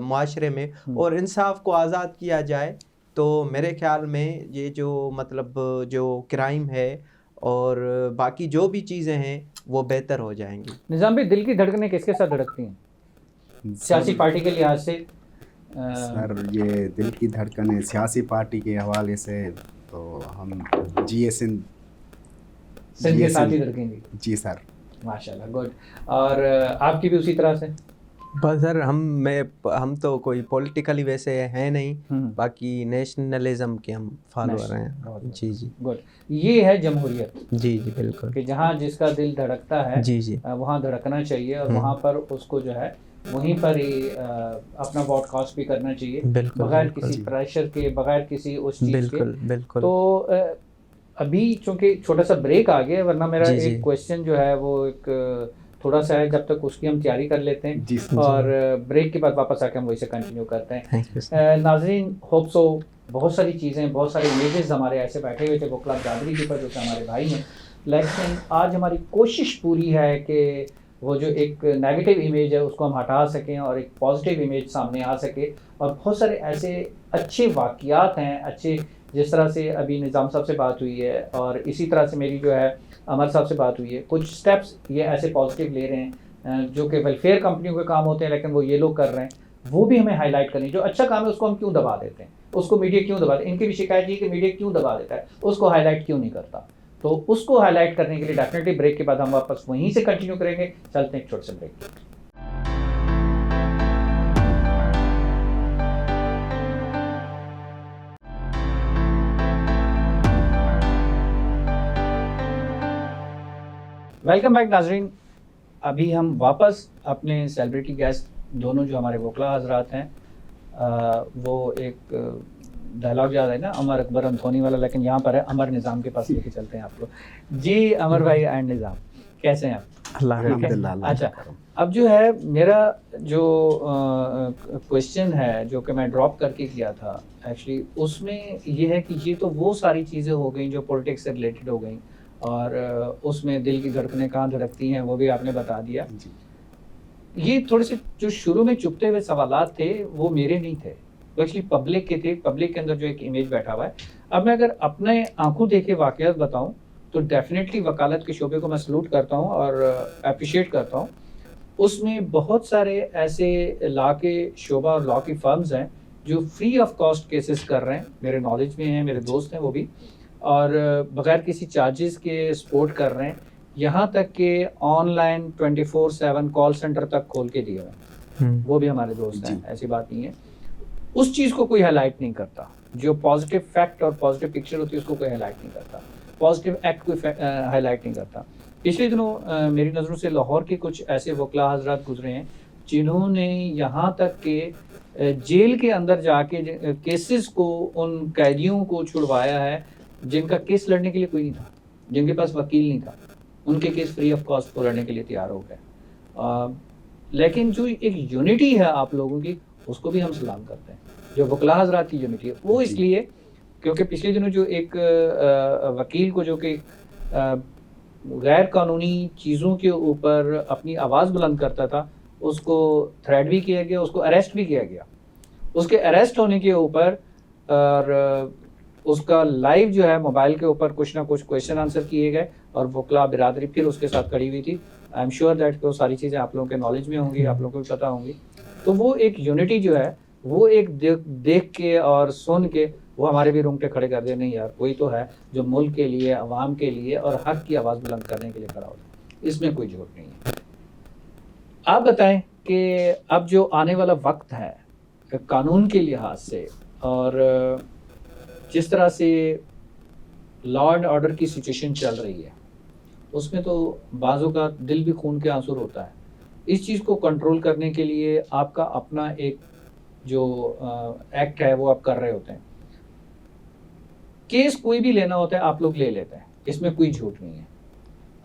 معاشرے میں اور انصاف کو آزاد کیا جائے تو میرے خیال میں یہ جو مطلب جو کرائم ہے اور باقی جو بھی چیزیں ہیں وہ بہتر ہو جائیں گی. نظام بھائی دل کی دھڑکنیں کس کے ساتھ دھڑکتی ہیں سیاسی پارٹی کے لحاظ سے؟ سر یہ دل کی دھڑکنیں سیاسی پارٹی کے حوالے سے تو ہم سندھ کے ساتھ ہی دھڑکیں گی. جی سر. ماشاء اللہ، گڈ. اور آپ کی بھی اسی طرح سے؟ بس سر ہم تو کوئی پولیٹیکلی ویسے ہیں نہیں، باقی نیشنلزم کے ہم فالوور ہیں. جی جی گڈ. یہ ہے جمہوریت. جی جی بالکل، کہ جہاں جس کا دل دھڑکتا ہے جی جی وہاں دھڑکنا چاہیے اور وہاں پر اس کو جو ہے وہیں پر ہی اپنا واٹ کاسٹ بھی کرنا چاہیے، بغیر کسی پریشر کے، بغیر کسی اس چیز کے. بالکل بالکل. تو ابھی چونکہ چھوٹا سا بریک آ گیا، ورنہ میرا ایک کویشچن جو ہے وہ ایک تھوڑا سا ہے، جب تک اس کی ہم تیاری کر لیتے ہیں اور بریک کے بعد واپس آ کے ہم وہی سے کنٹینیو کرتے ہیں. ناظرین، ہوپ سو بہت ساری چیزیں، بہت سارے امیجز ہمارے ایسے بیٹھے ہوئے تھے وکلا برادری کے اوپر جو کہ ہمارے بھائی ہیں، لیکن آج ہماری کوشش پوری ہے کہ وہ جو ایک نیگیٹو امیج ہے اس کو ہم ہٹا سکیں اور ایک پازیٹیو امیج سامنے آ سکے. اور بہت سارے ایسے اچھے واقعات ہیں، اچھے، جس طرح سے ابھی نظام صاحب سے بات ہوئی ہے اور اسی طرح سے میری جو ہے عمر صاحب سے بات ہوئی ہے، کچھ سٹیپس یہ ایسے پازیٹیو لے رہے ہیں جو کہ ویلفیئر کمپنیوں کے کام ہوتے ہیں لیکن وہ یہ لوگ کر رہے ہیں، وہ بھی ہمیں ہائی لائٹ کرنی. جو اچھا کام ہے اس کو ہم کیوں دبا دیتے ہیں، اس کو میڈیا کیوں دبا دیتے ہیں؟ ان کی بھی شکایت یہ کہ میڈیا کیوں دبا دیتا ہے، اس کو ہائی لائٹ کیوں نہیں کرتا. تو اس کو ہائی لائٹ کرنے کے لیے ڈیفینیٹلی بریک کے بعد ہم واپس وہیں سے کنٹینیو کریں گے. چلتے ہیں ایک چھوٹے سے بریک کے. ویلکم بیک ناظرین. ابھی ہم واپس اپنے سیلیبریٹی گیسٹ دونوں جو ہمارے وکلا حضرات ہیں، وہ ایک ڈائلاگ یاد ہے نا عمر اکبر انتھونی والا، لیکن یہاں پر ہے عمر نظام کے پاس لے کے چلتے ہیں آپ کو. جی عمر بھائی اینڈ نظام، کیسے ہیں آپ؟ اللہ. اچھا، اب جو ہے میرا جو کویشچن ہے جو کہ میں ڈراپ کر کے کیا تھا ایکچولی، اس میں یہ ہے کہ یہ تو وہ ساری چیزیں ہو گئیں جو پولیٹکس سے ریلیٹڈ ہو گئیں اور اس میں دل کی دھڑکنیں کہاں دھڑکتی ہیں وہ بھی آپ نے بتا دیا. یہ تھوڑے سے جو شروع میں چپتے ہوئے سوالات تھے وہ میرے نہیں تھے، وہ ایکچولی پبلک کے تھے. پبلک کے اندر جو ایک امیج بیٹھا ہوا ہے. اب میں اگر اپنے آنکھوں دیکھے واقعات بتاؤں تو ڈیفینیٹلی وکالت کے شعبے کو میں سلوٹ کرتا ہوں اور اپریشیٹ کرتا ہوں. اس میں بہت سارے ایسے لا کے شعبہ اور لا کی فرمز ہیں جو فری آف کاسٹ کیسز کر رہے ہیں، میرے نالج میں ہیں، میرے دوست ہیں وہ بھی، اور بغیر کسی چارجز کے سپورٹ کر رہے ہیں. یہاں تک کہ آن لائن 24/7 کال سینٹر تک کھول کے دیا ہے، وہ بھی ہمارے دوست ہیں، ایسی بات نہیں ہے. اس چیز کو کوئی ہائی لائٹ نہیں کرتا. جو پازیٹیو فیکٹ اور پازیٹیو پکچر ہوتی ہے اس کو کوئی ہائی لائٹ نہیں کرتا، پازیٹیو ایکٹ کوئی ہائی لائٹ نہیں کرتا. پچھلے دنوں میری نظروں سے لاہور کے کچھ ایسے وکلا حضرات گزرے ہیں جنہوں نے یہاں تک کہ جیل کے اندر جا کے کیسز کو، ان قیدیوں کو چھڑوایا ہے جن کا کیس لڑنے کے لیے کوئی نہیں تھا، جن کے پاس وکیل نہیں تھا، ان کے کیس فری آف کاسٹ کو لڑنے کے لیے تیار ہو گئے. لیکن جو ایک یونٹی ہے آپ لوگوں کی، اس کو بھی ہم سلام کرتے ہیں. جو وکلا حضرات کی یونٹی ہے وہ اس لیے کیونکہ پچھلے دنوں جو ایک وکیل کو جو کہ غیر قانونی چیزوں کے اوپر اپنی آواز بلند کرتا تھا، اس کو تھریٹ بھی کیا گیا، اس کو اریسٹ بھی کیا گیا. اس کے اریسٹ ہونے کے اوپر اور اس کا لائیو جو ہے موبائل کے اوپر کچھ نہ کچھ کویشچن آنسر کیے گئے اور وکلا برادری پھر اس کے ساتھ کھڑی ہوئی تھی. آئی ایم شیور دیٹ کہ وہ ساری چیزیں آپ لوگوں کے نالج میں ہوں گی، آپ لوگوں کو بھی پتہ ہوں گی. تو وہ ایک یونٹی جو ہے وہ ایک دیکھ کے اور سن کے وہ ہمارے بھی رونگٹے کھڑے کر دے. نہیں یار، کوئی تو ہے جو ملک کے لیے، عوام کے لیے اور حق کی آواز بلند کرنے کے لیے کھڑا ہوتا ہے. اس میں کوئی جھوٹ نہیں ہے. آپ بتائیں کہ اب جو آنے والا وقت ہے قانون کے لحاظ سے اور جس طرح سے لا اینڈ آرڈر کی سچویشن چل رہی ہے، اس میں تو بعضوں کا دل بھی خون کے آنسور ہوتا ہے. اس چیز کو کنٹرول کرنے کے لیے آپ کا اپنا ایک جو ایکٹ ہے وہ آپ کر رہے ہوتے ہیں. کیس کوئی بھی لینا ہوتا ہے آپ لوگ لے لیتے ہیں، اس میں کوئی جھوٹ نہیں ہے.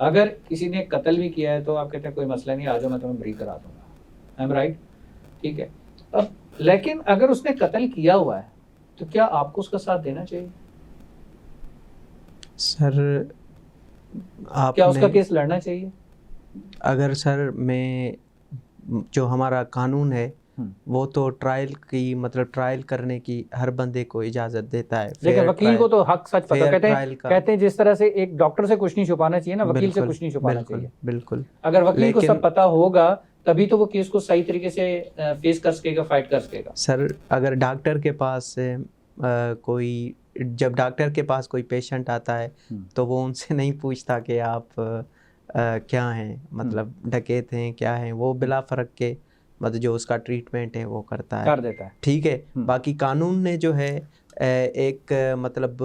اگر کسی نے قتل بھی کیا ہے تو آپ کہتے ہیں کوئی مسئلہ نہیں، آ جاؤ میں تمہیں بری کرا دوں گا. I am right? ٹھیک ہے. اب لیکن اگر اس نے قتل کیا ہوا ہے تو کیا آپ کو اس کا ساتھ دینا چاہیے؟ سر آپ کیا اس کا کیس لڑنا چاہیے؟ اگر سر میں جو ہمارا قانون ہے وہ تو ٹرائل کی مطلب ٹرائل کرنے کی ہر بندے کو اجازت دیتا ہے. لیکن وکیل کو تو حق سچ پتہ کہتے ہیں جس طرح سے ایک ڈاکٹر سے کچھ نہیں چھپانا چاہیے نا, وکیل سے کچھ نہیں چھپانا چاہیے. بالکل. اگر وکیل کو سب پتہ ہوگا تبھی تو وہ کیس کو صحیح طریقے سے فیس کر سکے گا, فائٹ کر سکے گا. سر اگر ڈاکٹر کے پاس کوئی جب ڈاکٹر کے پاس کوئی پیشنٹ آتا ہے تو وہ ان سے نہیں پوچھتا کہ آپ کیا ہیں, مطلب ڈکیت ہیں کیا ہیں, وہ بلا فرق کے مطلب جو اس کا ٹریٹمنٹ ہے وہ کرتا ہے, کر دیتا ہے. ٹھیک ہے. باقی قانون نے جو ہے ایک مطلب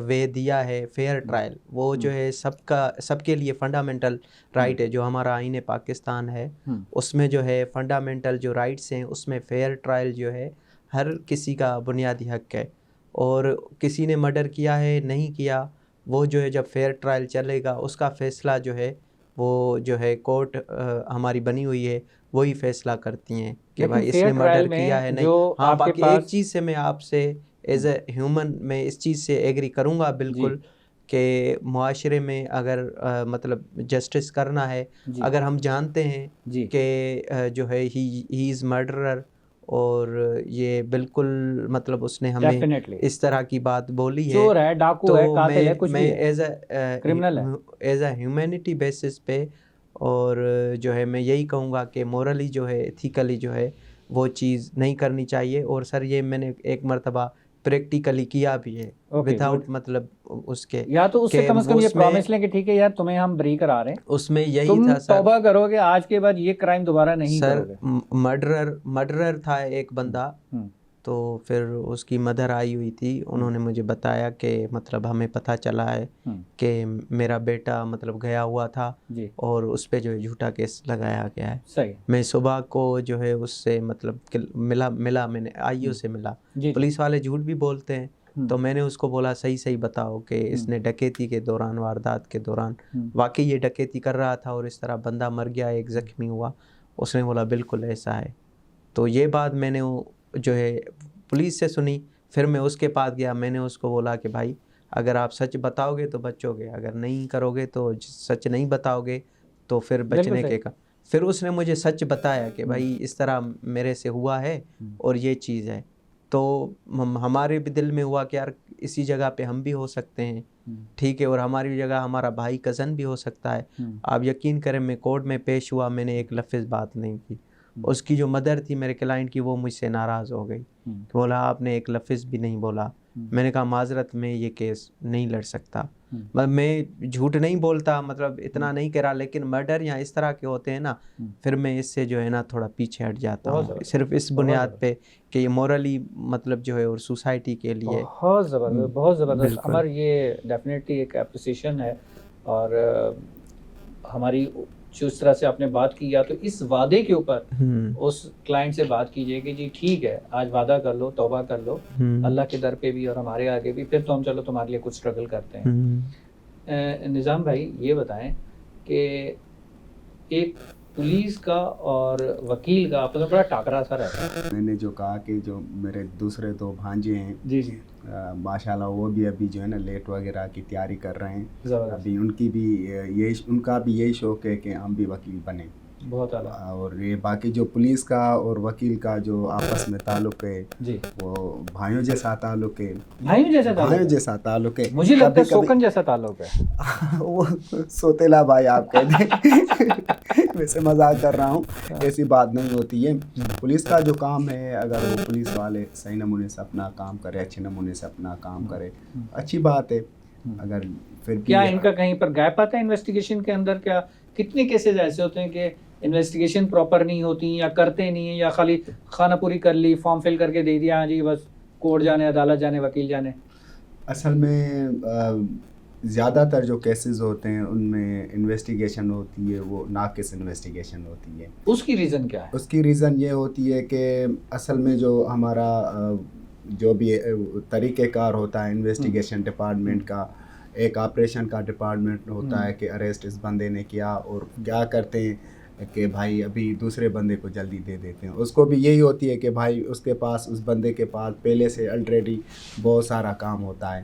وے دیا ہے فیئر ٹرائل, وہ جو ہے سب کے لیے فنڈامنٹل رائٹ ہے. جو ہمارا آئین پاکستان ہے اس میں جو ہے فنڈامنٹل جو رائٹس ہیں اس میں فیئر ٹرائل جو ہے ہر کسی کا بنیادی حق ہے. اور کسی نے مرڈر کیا ہے نہیں کیا, وہ جو ہے جب فیئر ٹرائل چلے گا اس کا فیصلہ جو ہے وہ جو ہے کورٹ ہماری بنی ہوئی ہے وہی فیصلہ کرتی ہیں کہ بھائی اس نے مرڈر کیا ہے نہیں. ہاں باقی ایک چیز سے میں آپ سے ایز اے ہیومن میں اس چیز سے ایگری کروں گا بالکل کہ معاشرے میں اگر مطلب جسٹس کرنا ہے, اگر ہم جانتے ہیں کہ جو ہے ہی از مرڈرر اور یہ بالکل مطلب اس نے ہمیں اس طرح کی بات بولی ہے, چور ہے, ڈاکو ہے, قاتل ہے, کچھ بھی ہے, ایز اے ہیومینٹی بیسس پہ اور جو ہے میں یہی کہوں گا کہ مورلی جو ہے ایتھیکلی جو ہے وہ چیز نہیں کرنی چاہیے. اور سر یہ میں نے ایک مرتبہ پریکٹیکلی کیا بھی ہے وداؤٹ مطلب اس کے, یا تو اس سے کم از کم یہ پرومس لیں کہ ٹھیک ہے یار تمہیں ہم بری کرا رہے ہیں, اس میں یہی تم تھا سر توبہ کرو گے آج کے بعد یہ کرائم دوبارہ نہیں کرو گے. سر مرڈرر تھا ایک بندہ, تو پھر اس کی مدر آئی ہوئی تھی, انہوں نے مجھے بتایا کہ مطلب ہمیں پتہ چلا ہے کہ میرا بیٹا مطلب گیا ہوا تھا اور اس پہ جو ہے جھوٹا کیس لگایا گیا ہے. صحیح. میں صبح کو جو ہے اس سے مطلب ملا میں نے آئی او سے ملا. پولیس والے جھوٹ بھی بولتے ہیں, تو میں نے اس کو بولا صحیح بتاؤ کہ اس نے ڈکیتی کے دوران, واردات کے دوران واقعی یہ ڈکیتی کر رہا تھا اور اس طرح بندہ مر گیا, ایک زخمی ہوا. اس نے بولا بالکل ایسا ہے. تو یہ بات میں نے جو ہے پولیس سے سنی, پھر میں اس کے پاس گیا, میں نے اس کو بولا کہ بھائی اگر آپ سچ بتاؤ گے تو بچو گے, اگر نہیں کرو گے تو سچ نہیں بتاؤ گے تو پھر بچنے کے کا. پھر اس نے مجھے سچ بتایا کہ بھائی اس طرح میرے سے ہوا ہے اور یہ چیز ہے. تو ہمارے بھی دل میں ہوا کہ یار اسی جگہ پہ ہم بھی ہو سکتے ہیں, ٹھیک ہے, اور ہماری جگہ ہمارا بھائی کزن بھی ہو سکتا ہے. آپ یقین کریں میں کورٹ میں پیش ہوا, میں نے ایک لفظ بات نہیں کی. اس کی جو مدر تھی میرے کلائنٹ کی, وہ مجھ سے ناراض ہو گئی, بولا آپ نے ایک لفظ بھی نہیں بولا. میں نے کہا معذرت میں یہ کیس نہیں لڑ سکتا, میں جھوٹ نہیں بولتا, مطلب اتنا نہیں کرا, لیکن مرڈر یا اس طرح کے ہوتے ہیں نا, پھر میں اس سے جو ہے نا تھوڑا پیچھے ہٹ جاتا ہوں, صرف اس بنیاد پہ کہ یہ مورلی مطلب جو ہے اور سوسائٹی کے لیے بہت زبردست. عمر یہ ڈیفینیٹلی ایک اپریسیشن ہے, اور ہماری جس طرح سے آپ نے بات کی, یا تو اس وعدے کے اوپر اس کلائنٹ سے بات کیجئے کہ جی ٹھیک ہے آج وعدہ کر لو, توبہ کر لو اللہ کے در پہ بھی اور ہمارے آگے بھی, پھر تو ہم چلو تمہارے لیے کچھ اسٹرگل کرتے ہیں. نظام بھائی یہ بتائیں کہ ایک پولیس کا اور وکیل کا آپس میں بڑا ٹاکرا سا رہتا ہے. میں نے جو کہا کہ جو میرے دوسرے دو بھانجے ہیں ماشاءاللہ وہ بھی ابھی جو ہے نا لیٹ وغیرہ کی تیاری کر رہے ہیں, ابھی ان کا بھی یہی شوق ہے کہ ہم بھی وکیل بنیں. بہت اعلیٰ. اور یہ باقی جو پولیس کا اور وکیل کا جو آپس میں تعلق ہے وہ بھائیوں جیسا تعلق ہے. بھائیوں جیسا تعلق ہے, مجھے لگتا ہے سوکن جیسا تعلق ہے. وہ سوتیلا بھائی آپ کہہ دیں, ویسے مذاق کر رہا ہوں, ایسی بات نہیں ہوتی ہے. پولیس کا جو کام ہے, اگر وہ پولیس والے صحیح نمونے سے اپنا کام کرے, اچھے نمونے سے اپنا کام کرے, اچھی بات ہے. اگر پھر کیا ان کا کہیں پر گیپ آتا ہے انویسٹیگیشن کے اندر؟ کیا کتنے کیسز ایسے ہوتے ہیں کہ انویسٹیگیشن پراپر نہیں ہوتی, یا کرتے نہیں ہیں, یا خالی خانہ پوری کر لی, فارم فل کر کے دے دیا, ہاں جی بس کورٹ جانے, عدالت جانے, وکیل جانے؟ اصل میں زیادہ تر جو کیسز ہوتے ہیں ان میں انویسٹیگیشن ہوتی ہے وہ ناقص انویسٹیگیشن ہوتی ہے. اس کی ریزن کیا ہے؟ اس کی ریزن یہ ہوتی ہے کہ اصل میں جو ہمارا جو بھی طریقہ کار ہوتا ہے انویسٹیگیشن ڈپارٹمنٹ کا, ایک آپریشن کا ڈپارٹمنٹ ہوتا ہے کہ اریسٹ اس بندے نے کیا, اور کیا کرتے ہیں کہ بھائی ابھی دوسرے بندے کو جلدی دے دیتے ہیں. اس کو بھی یہی ہوتی ہے کہ بھائی اس کے پاس, اس بندے کے پاس پہلے سے آلریڈی بہت سارا کام ہوتا ہے,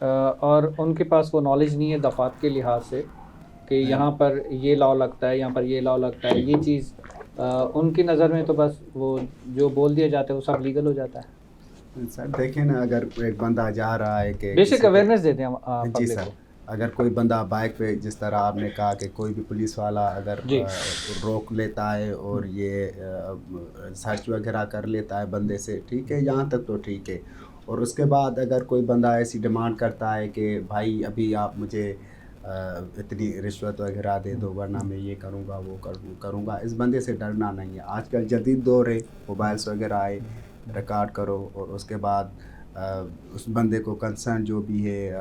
اور ان کے پاس وہ نالج نہیں ہے دفعات کے لحاظ سے کہ یہاں پر یہ لاء لگتا ہے، یہاں پر یہ لاء لگتا ہے، یہ چیز ان کی نظر میں تو بس وہ جو بول دیا جاتا ہے وہ سب لیگل ہو جاتا ہے. سر دیکھیں نا، اگر ایک بندہ جا رہا ہے کہ بیسک اویئرنیس دیتے ہیں جی پبلک سر، کو. اگر کوئی بندہ بائک پہ، جس طرح آپ نے کہا کہ کوئی بھی پولیس والا اگر روک لیتا ہے اور یہ سرچ وغیرہ کر لیتا ہے بندے سے، ٹھیک ہے، یہاں تک تو ٹھیک ہے. اور اس کے بعد اگر کوئی بندہ ایسی ڈیمانڈ کرتا ہے کہ بھائی ابھی آپ مجھے اتنی رشوت وغیرہ دے دو ورنہ میں یہ کروں گا وہ کروں گا، اس بندے سے ڈرنا نہیں ہے. آج کل جدید دور ہے، موبائلس وغیرہ آئے، ریکارڈ کرو اور اس کے بعد اس بندے کو کنسرن جو بھی ہے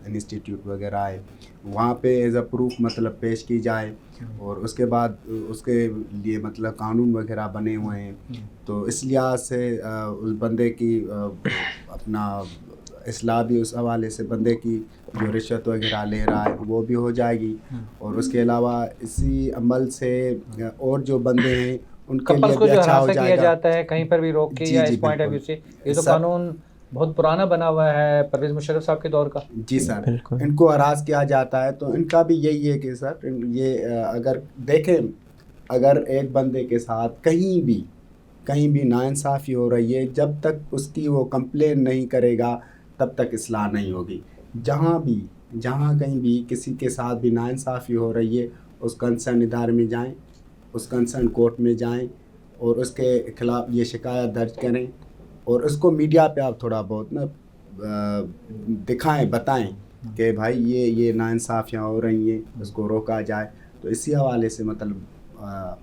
انسٹیٹیوٹ وغیرہ ہے وہاں پہ ایز اے پروف مطلب پیش کی جائے. اور اس کے بعد اس کے لیے مطلب قانون وغیرہ بنے ہوئے ہیں. تو اس لحاظ سے اس بندے کی اپنا اصلاح بھی اس حوالے سے، بندے کی جو رشوت وغیرہ لے رہا ہے وہ بھی ہو جائے گی. اور اس کے علاوہ اسی عمل سے اور جو بندے ہیں ان کے لیے بھی اچھا ہو جائے گا. کیا جاتا ہے کہیں پر بھی روک کے، یا اس پوائنٹ آف ویو سے یہ تو قانون بہت پرانا بنا ہوا ہے پرویز مشرف صاحب کے دور کا. جی سر، ان کو ہراس کیا جاتا ہے تو ان کا بھی یہی ہے کہ سر یہ اگر دیکھیں، اگر ایک بندے کے ساتھ کہیں بھی ناانصافی ہو رہی ہے، جب تک اس کی وہ کمپلین نہیں کرے گا تب تک اصلاح نہیں ہوگی. جہاں کہیں بھی کسی کے ساتھ بھی ناانصافی ہو رہی ہے، اس کنسرن ادارے میں جائیں، اس کنسرن کورٹ میں جائیں اور اس کے خلاف یہ شکایت درج کریں. اور اس کو میڈیا پہ آپ تھوڑا بہت نا دکھائیں، بتائیں کہ بھائی یہ ناانصافیاں ہو رہی ہیں، اس کو روکا جائے. تو اسی حوالے سے مطلب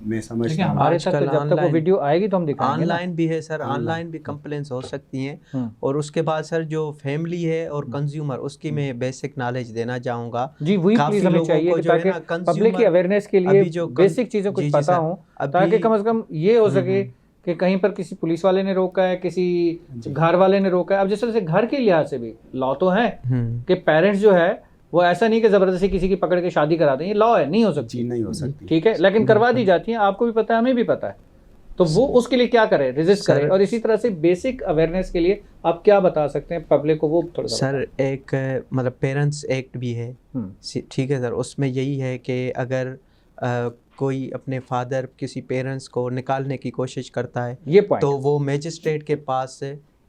میں سمجھتا ہوں ہمارے تک جب تک وہ ویڈیو آئے گی تو ہم دکھائیں گے. آن لائن بھی ہے سر، آن لائن بھی کمپلینس ہو سکتی ہیں. اور اس کے بعد سر جو فیملی ہے اور کنزیومر، اس کی میں بیسک نالج دینا چاہوں گا. جی وہی پلیز ہمیں چاہیے کہ تاکہ پبلک کی اویئرنیس کے لیے بیسک چیزیں کچھ پتہ ہوں، تاکہ کم از کم یہ ہو سکے کہ کہیں پر کسی پولیس والے نے روکا ہے، کسی گھر والے نے روکا ہے. اب جس طرح سے گھر کے لحاظ سے بھی لاء تو ہے کہ پیرنٹس جو ہے وہ ایسا نہیں کہ زبردستی کسی کی پکڑ کے شادی کراتے ہیں، یہ لاء ہے، نہیں ہو سکتی، ٹھیک ہے، لیکن کروا دی جاتی ہیں. آپ کو بھی پتہ ہے، ہمیں بھی پتہ ہے. تو وہ اس کے لیے کیا کرے، ریزسٹ کرے. اور اسی طرح سے بیسک اویئرنیس کے لیے آپ کیا بتا سکتے ہیں پبلک کو، وہ تھوڑا سر ایک مطلب پیرنٹس ایکٹ بھی ہے، ٹھیک ہے سر. اس میں یہی ہے کہ اگر کوئی اپنے فادر کسی پیرنٹس کو نکالنے کی کوشش کرتا ہے تو وہ میجسٹریٹ کے پاس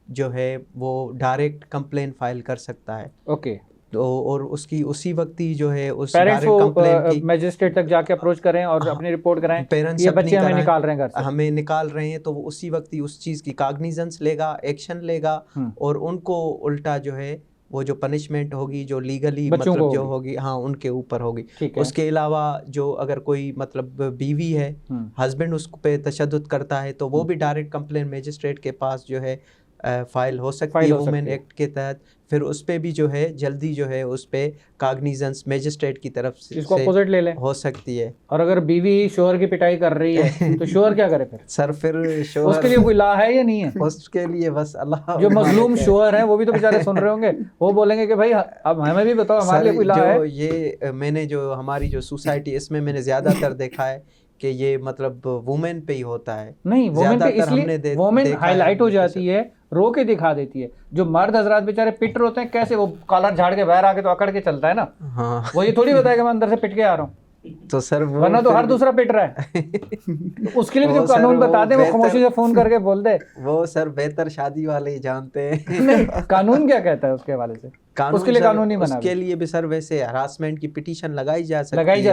جو ہے وہ ڈائریکٹ کمپلین فائل کر سکتا ہے. اوکے. اور اس کی اسی وقت ہی جو ہے اس پیرنٹس کو میجسٹریٹ تک جا کے اپروچ کریں اور اپنی رپورٹ کرائیں، پیرنٹس یہ بچے ہمیں نکال رہے ہیں گھر سے، ہمیں نکال رہے ہیں، تو وہ اسی وقت ہی اس چیز کی کاگنیزنس لے گا، ایکشن لے گا. اور ان کو الٹا جو ہے وہ جو پنشمنٹ ہوگی جو لیگلی مطلب جو ہوگی ہاں ان کے اوپر ہوگی. اس کے علاوہ جو اگر کوئی مطلب بیوی ہے، ہسبینڈ اس پہ تشدد کرتا ہے تو وہ بھی ڈائریکٹ کمپلین میجسٹریٹ کے پاس جو ہے فائل ہو سکتی ہے وومن ایکٹ کے تحت. پھر اس پہ بھی جو ہے جلدی جو ہے اس پہ کاگنیزنس میجسٹریٹ کی طرف سے اپوزٹ لے لیں ہو سکتی ہے. اور اگر بیوی شوہر کی پٹائی کر رہی ہے تو شوہر کیا کرے پھر؟ سر پھر شوہر اس کے لیے کوئی لا ہے یا نہیں ہے؟ اس کے لیے بس اللہ، جو مظلوم شوہر ہیں وہ بھی تو بیچارے سن رہے ہوں گے، وہ بولیں گے کہ بھائی اب ہمیں بھی بتاؤ، ہمارے لیے کوئی لا ہے؟ یہ میں نے جو ہماری جو سوسائٹی اس میں نے زیادہ تر دیکھا ہے کہ یہ مطلب وومن پہ ہی ہوتا ہے. نہیں، وومن پہ اس لیے وومن ہائی لائٹ ہو جاتی ہے، رو کے دکھا دیتی ہے. جو مرد حضرات بیچارے پٹ ہوتے ہیں، کیسے وہ کالر جھاڑ کے باہر آ کے تو اکڑ کے چلتا ہے نا، وہ یہ تھوڑی بتائے کہ میں اندر سے پٹ کے آ رہا ہوں. تو سر ورنہ تو ہر دوسرا پٹ رہا ہے. اس کے لیے بھی قانون بتا دیں، وہ خاموشی سے فون کر کے بول دے. وہ سر بہتر شادی والے ہی جانتے ہیں. قانون کیا کہتا ہے اس کے حوالے سے؟ اس کے لیے قانون نہیں بنا. اس کے لیے بھی سر ویسے ہراسمنٹ کی پٹیشن لگائی جا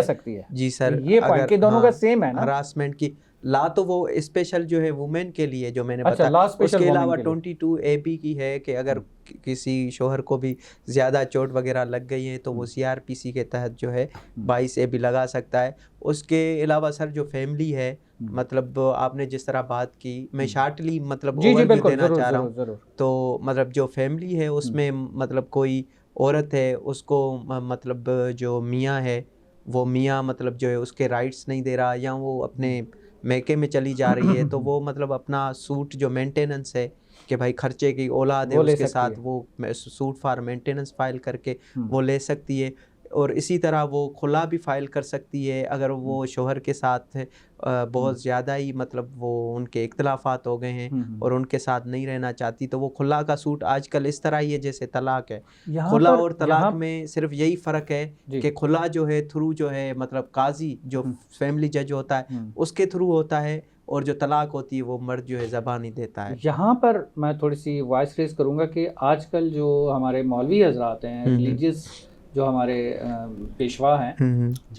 سکتی ہے. جی سر، یہ پوائنٹ کہ دونوں کا سیم ہے نا. ہراسمنٹ کی لا تو وہ اسپیشل جو ہے وومن کے لیے جو میں نے بتایا، اس کے علاوہ 22AB کی ہے کہ اگر کسی شوہر کو بھی زیادہ چوٹ وغیرہ لگ گئی ہے تو وہ CRPC کے تحت جو ہے 22AB لگا سکتا ہے. اس کے علاوہ سر جو فیملی ہے، مطلب آپ نے جس طرح بات کی، میں شارٹلی مطلب اوور ویو دینا چاہ رہا ہوں. تو مطلب جو فیملی ہے اس میں مطلب کوئی عورت ہے، اس کو مطلب جو میاں ہے وہ میاں مطلب جو ہے اس کے رائٹس نہیں دے رہا، یا وہ اپنے میکے میں چلی جا رہی ہے، تو وہ مطلب اپنا سوٹ جو مینٹیننس ہے کہ بھائی خرچے کی اولاد ہے اس کے ساتھ، وہ سوٹ فار مینٹیننس فائل کر کے وہ لے سکتی ہے. اور اسی طرح وہ خلا بھی فائل کر سکتی ہے اگر وہ شوہر کے ساتھ بہت زیادہ ہی مطلب وہ ان کے اختلافات ہو گئے ہیں اور ان کے ساتھ نہیں رہنا چاہتی، تو وہ خلا کا سوٹ آج کل اس طرح ہی ہے جیسے طلاق ہے. خلا اور طلاق میں صرف یہی فرق ہے کہ خلا جو ہے تھرو جو ہے مطلب قاضی جو فیملی جج ہوتا ہے اس کے تھرو ہوتا ہے، اور جو طلاق ہوتی ہے وہ مرد جو ہے زبانی دیتا ہے. یہاں پر میں تھوڑی سی وائس ریز کروں گا کہ آج کل جو ہمارے مولوی حضرات ہیں، ریلیجیس جو ہمارے پیشوا ہیں،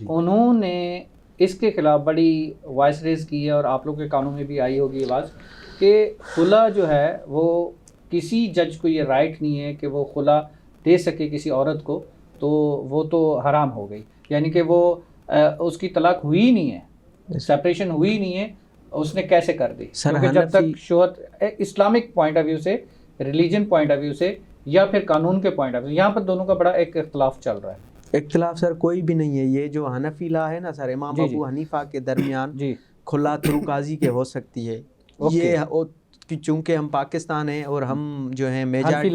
انہوں نے اس کے خلاف بڑی وائس ریز کی ہے، اور آپ لوگ کے کانوں میں بھی آئی ہوگی آواز کہ خلا جو ہے وہ کسی جج کو یہ رائٹ نہیں ہے کہ وہ خلا دے سکے کسی عورت کو، تو وہ تو حرام ہو گئی. یعنی کہ وہ اس کی طلاق ہوئی ہی نہیں ہے، سیپریشن ہوئی ہی نہیں ہے، اس نے کیسے کر دی؟ کیونکہ جب تک شوہر اسلامک پوائنٹ آف ویو سے، ریلیجن پوائنٹ آف ویو سے، یا پھر قانون کے پوائنٹ آف ویو، یہاں پر دونوں کا بڑا ایک اختلاف چل رہا ہے. اختلاف سر کوئی بھی نہیں ہے. یہ جو حنفی لا ہے نا سر، امام ابو حنیفہ کے درمیان خلا تھرو قاضی کے ہو سکتی ہے. یہ چونکہ ہم پاکستان ہیں اور ہم جو ہیں میجارٹی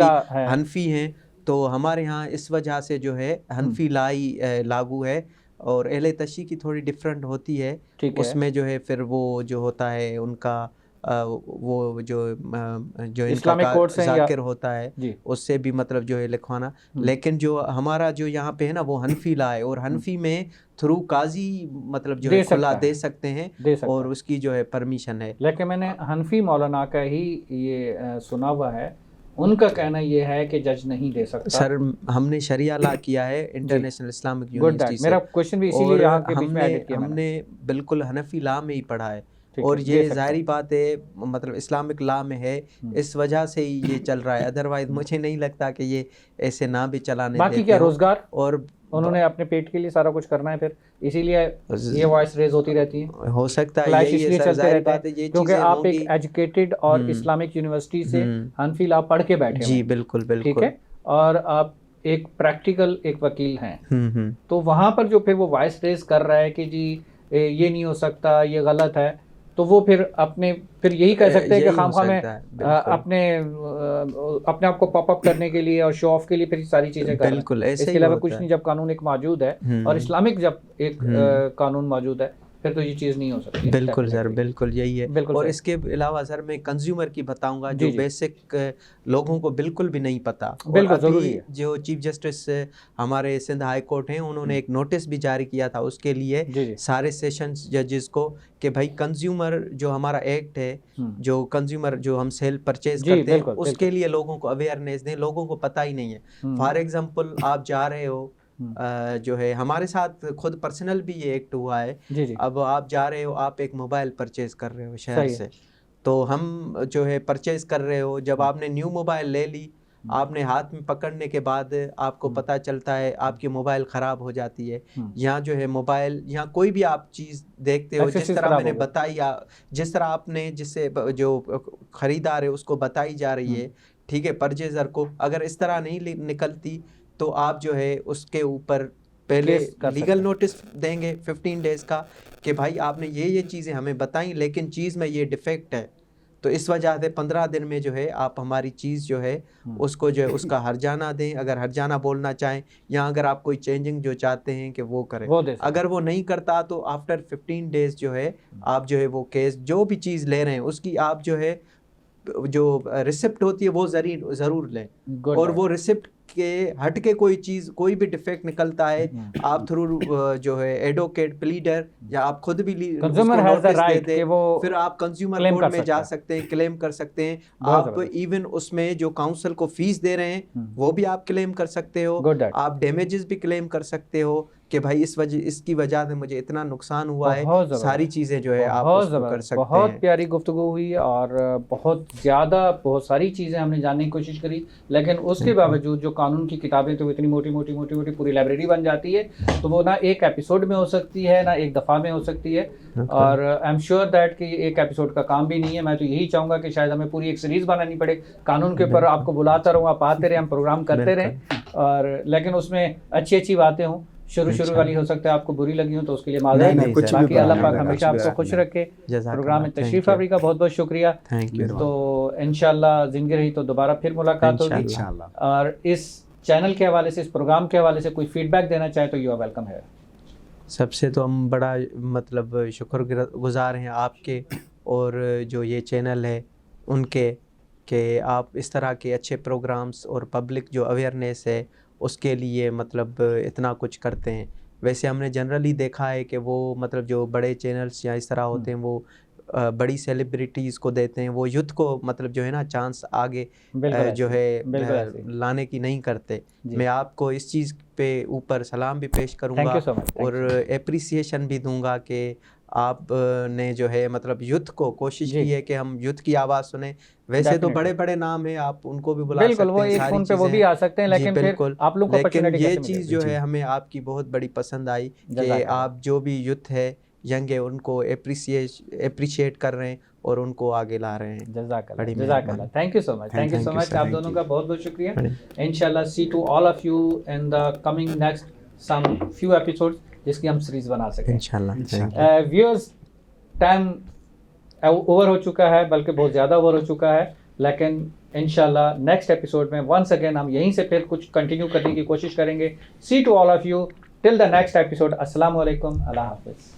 حنفی ہیں، تو ہمارے ہاں اس وجہ سے جو ہے حنفی لا ہی لاگو ہے، اور اہل تشیع کی تھوڑی ڈفرینٹ ہوتی ہے. اس میں جو ہے پھر وہ جو ہوتا ہے ان کا وہ جو ان کا ذاکر ہوتا ہے اس سے بھی مطلب جو ہے لکھوانا. لیکن جو ہمارا جو یہاں پہ ہے نا وہ حنفی لا ہے، اور حنفی میں تھرو قاضی مطلب جو ہے خلا دے سکتے ہیں اور اس کی جو ہے پرمیشن ہے. لیکن میں نے حنفی مولانا کا ہی یہ سنا ہوا ہے، ان کا کہنا یہ ہے کہ جج نہیں دے سکتا. سر ہم نے شریعہ لا کیا ہے انٹرنیشنل اسلامک یونیورسٹی سے، میرا کوشچن بھی اسی لیے یہاں کے بیچ میں ایڈ کیا. ہم نے بالکل حنفی لا میں ہی پڑھا ہے، اور یہ ظاہری بات ہے مطلب اسلامک لا میں ہے، اس وجہ سے ہی یہ چل رہا ہے. ادروائز مجھے نہیں لگتا کہ یہ ایسے نہ بھی چلانے باقی کیا روزگار، اور انہوں نے اپنے پیٹ کے لیے سارا کچھ کرنا ہے، پھر اسی لیے یہ وائس ریز ہوتی رہتی ہے. ہو سکتا ہے یہ ظاہری بات ہے، یہ کیونکہ آپ ایک ایجوکیٹڈ اور اسلامک یونیورسٹی سے حنفی لا پڑھ کے بیٹھے ہیں. جی بالکل بالکل، ٹھیک ہے، اور آپ ایک پریکٹیکل ایک وکیل ہیں، تو وہاں پر جو پھر وہ وائس ریز کر رہا ہے کہ جی یہ نہیں ہو سکتا، یہ غلط ہے، تو وہ پھر پھر یہی کہہ سکتے ہیں کہ خام خواہ میں اپنے آپ کو پاپ اپ کرنے کے لیے اور شو آف کے لیے پھر ساری چیزیں کر بالکل اس کے علاوہ کچھ نہیں. جب قانون ایک موجود ہے اور اسلامک جب ایک قانون موجود ہے، پھر تو یہ چیز نہیں ہو سکتی. بالکل سر، بالکل یہی ہے. اور اس کے علاوہ سر میں کنزیومر کی بتاؤں گا جو بیسک لوگوں کو بالکل بھی نہیں پتا. بالکل ضروری ہے. جو چیف جسٹس ہمارے سندھ ہائی کورٹ ہیں، انہوں نے ایک نوٹس بھی جاری کیا تھا اس کے لیے سارے سیشنز ججز کو کہ بھائی کنزیومر جو ہمارا ایکٹ ہے، جو کنزیومر جو ہم سیل پرچیز کرتے ہیں، اس کے لیے لوگوں کو اویئرنیس دیں. لوگوں کو پتہ ہی نہیں ہے. فار ایگزامپل آپ جا رہے ہو، جو ہے ہمارے ساتھ خود پرسنل بھی یہ ایکٹ ہوا ہے. اب آپ جا رہے ہو، آپ ایک موبائل پرچیز کر رہے ہو شہر سے، تو ہم جو ہے پرچیز کر رہے ہو، جب آپ نے نیو موبائل لے لی، آپ نے ہاتھ میں پکڑنے کے بعد آپ کو پتہ چلتا ہے آپ کی موبائل خراب ہو جاتی ہے. یہاں جو ہے موبائل، یہاں کوئی بھی آپ چیز دیکھتے ہو، جس طرح میں نے بتائی، جس طرح آپ نے جس سے جو خریدار ہے اس کو بتائی جا رہی ہے، ٹھیک ہے، پرچیزر کو اگر اس طرح نہیں نکلتی تو آپ جو ہے اس کے اوپر پہلے لیگل نوٹس دیں گے 15 days کا کہ بھائی آپ نے یہ چیزیں ہمیں بتائیں لیکن چیز میں یہ ڈیفیکٹ ہے. تو اس وجہ سے 15 دن میں جو ہے آپ ہماری چیز جو ہے اس کو جو ہے اس کا ہرجانہ دیں، اگر ہرجانہ بولنا چاہیں، یا اگر آپ کوئی چینجنگ جو چاہتے ہیں کہ وہ کریں. اگر وہ نہیں کرتا تو آفٹر 15 days جو ہے آپ جو ہے وہ کیس جو بھی چیز لے رہے ہیں اس کی آپ جو ہے جو ریسپٹ ہوتی ہے وہ ضرور لیں. اور وہ ریسپٹ کے ہٹ کے کوئی چیز، کوئی بھی ڈیفیکٹ نکلتا ہے، آپ تھرو جو ہے ایڈوکیٹ، پلیڈر، یا آپ خود بھی نوٹس دے دیں، پھر آپ کنزیومر کورٹ میں جا سکتے ہیں، کلیم کر سکتے ہیں. آپ ایون اس میں جو کاؤنسل کو فیس دے رہے ہیں وہ بھی آپ کلیم کر سکتے ہو. آپ ڈیمیجز بھی کلیم کر سکتے ہو کہ بھائی اس کی وجہ سے مجھے اتنا نقصان ہوا ہے. ساری چیزیں جو ہے آپ اس کو کر سکتے ہیں. بہت پیاری گفتگو ہوئی اور بہت ساری چیزیں ہم نے جاننے کی کوشش کری، لیکن اس کے باوجود جو قانون کی کتابیں تو اتنی موٹی پوری لائبریری بن جاتی ہے، تو وہ نہ ایک ایپیسوڈ میں ہو سکتی ہے، نہ ایک دفعہ میں ہو سکتی ہے. اور آئی ایم شیور دیٹ کہ ایک ایپیسوڈ کا کام بھی نہیں ہے. میں تو یہی چاہوں گا کہ شاید ہمیں پوری ایک سیریز بنانی پڑے قانون کے اوپر. آپ کو بلاتا رہوں، آپ آتے رہیں، ہم پروگرام کرتے رہیں، اور لیکن اس میں اچھی باتیں ہوں. شروع والی ہو سکتا ہے آپ کو بری لگی ہوں تو اس کے لیے معذرت. باقی اللہ پاک ہمیشہ آپ کو خوش رکھے. پروگرام میں تشریف آوری کا بہت شکریہ. تو انشاءاللہ زندگی رہی تو دوبارہ پھر ملاقات ہوگی. اور اس چینل کے حوالے سے, اس پروگرام کے حوالے سے کوئی فیڈ بیک دینا چاہیں تو یو آر ویلکم ہے. سب سے تو ہم بڑا مطلب شکر گزار ہیں آپ کے اور جو یہ چینل ہے ان کے, کہ آپ اس طرح کے اچھے پروگرامز اور پبلک جو اویئرنیس ہے اس کے لیے مطلب اتنا کچھ کرتے ہیں. ویسے ہم نے جنرلی دیکھا ہے کہ وہ مطلب جو بڑے چینلز یا اس طرح ہوتے ہیں وہ بڑی سیلیبریٹیز کو دیتے ہیں, وہ یوتھ کو مطلب جو ہے نا چانس آگے جو ہے لانے کی نہیں کرتے. میں آپ کو اس چیز پہ اوپر سلام بھی پیش کروں گا اور اپریسیشن بھی دوں گا کہ آپ نے جو ہے مطلب یوتھ کو کوشش کی ہے کہ ہم یوتھ کی آواز سنیں. ویسے تو بڑے بڑے نام ہیں, آپ ان کو بھی بلا سکتے ہیں, ساری چیزیں وہ بھی آ سکتے ہیں, لیکن بالکل, لیکن یہ چیز جو ہے ہمیں آپ کی بہت بڑی پسند آئی کہ آپ جو بھی یوتھ ہے ینگ ہے ان کو اپریشیٹ کر رہے ہیں اور ان کو آگے لا رہے ہیں. جزاک اللہ, thank you so much, thank you so much. آپ دونوں کا بہت بہت شکریہ. انشاءاللہ see to all of you in the coming next some few episode جس کی ہم سیریز بنا سکیں انشاءاللہ. ویورز ٹائم اوور ہو چکا ہے, بلکہ بہت زیادہ اوور ہو چکا ہے, لیکن انشاءاللہ نیکسٹ ایپیسوڈ میں ونس اگین ہم یہیں سے پھر کچھ کنٹینیو کرنے کی کوشش کریں گے. See to all of you till the next episode. السلام علیکم, اللہ حافظ.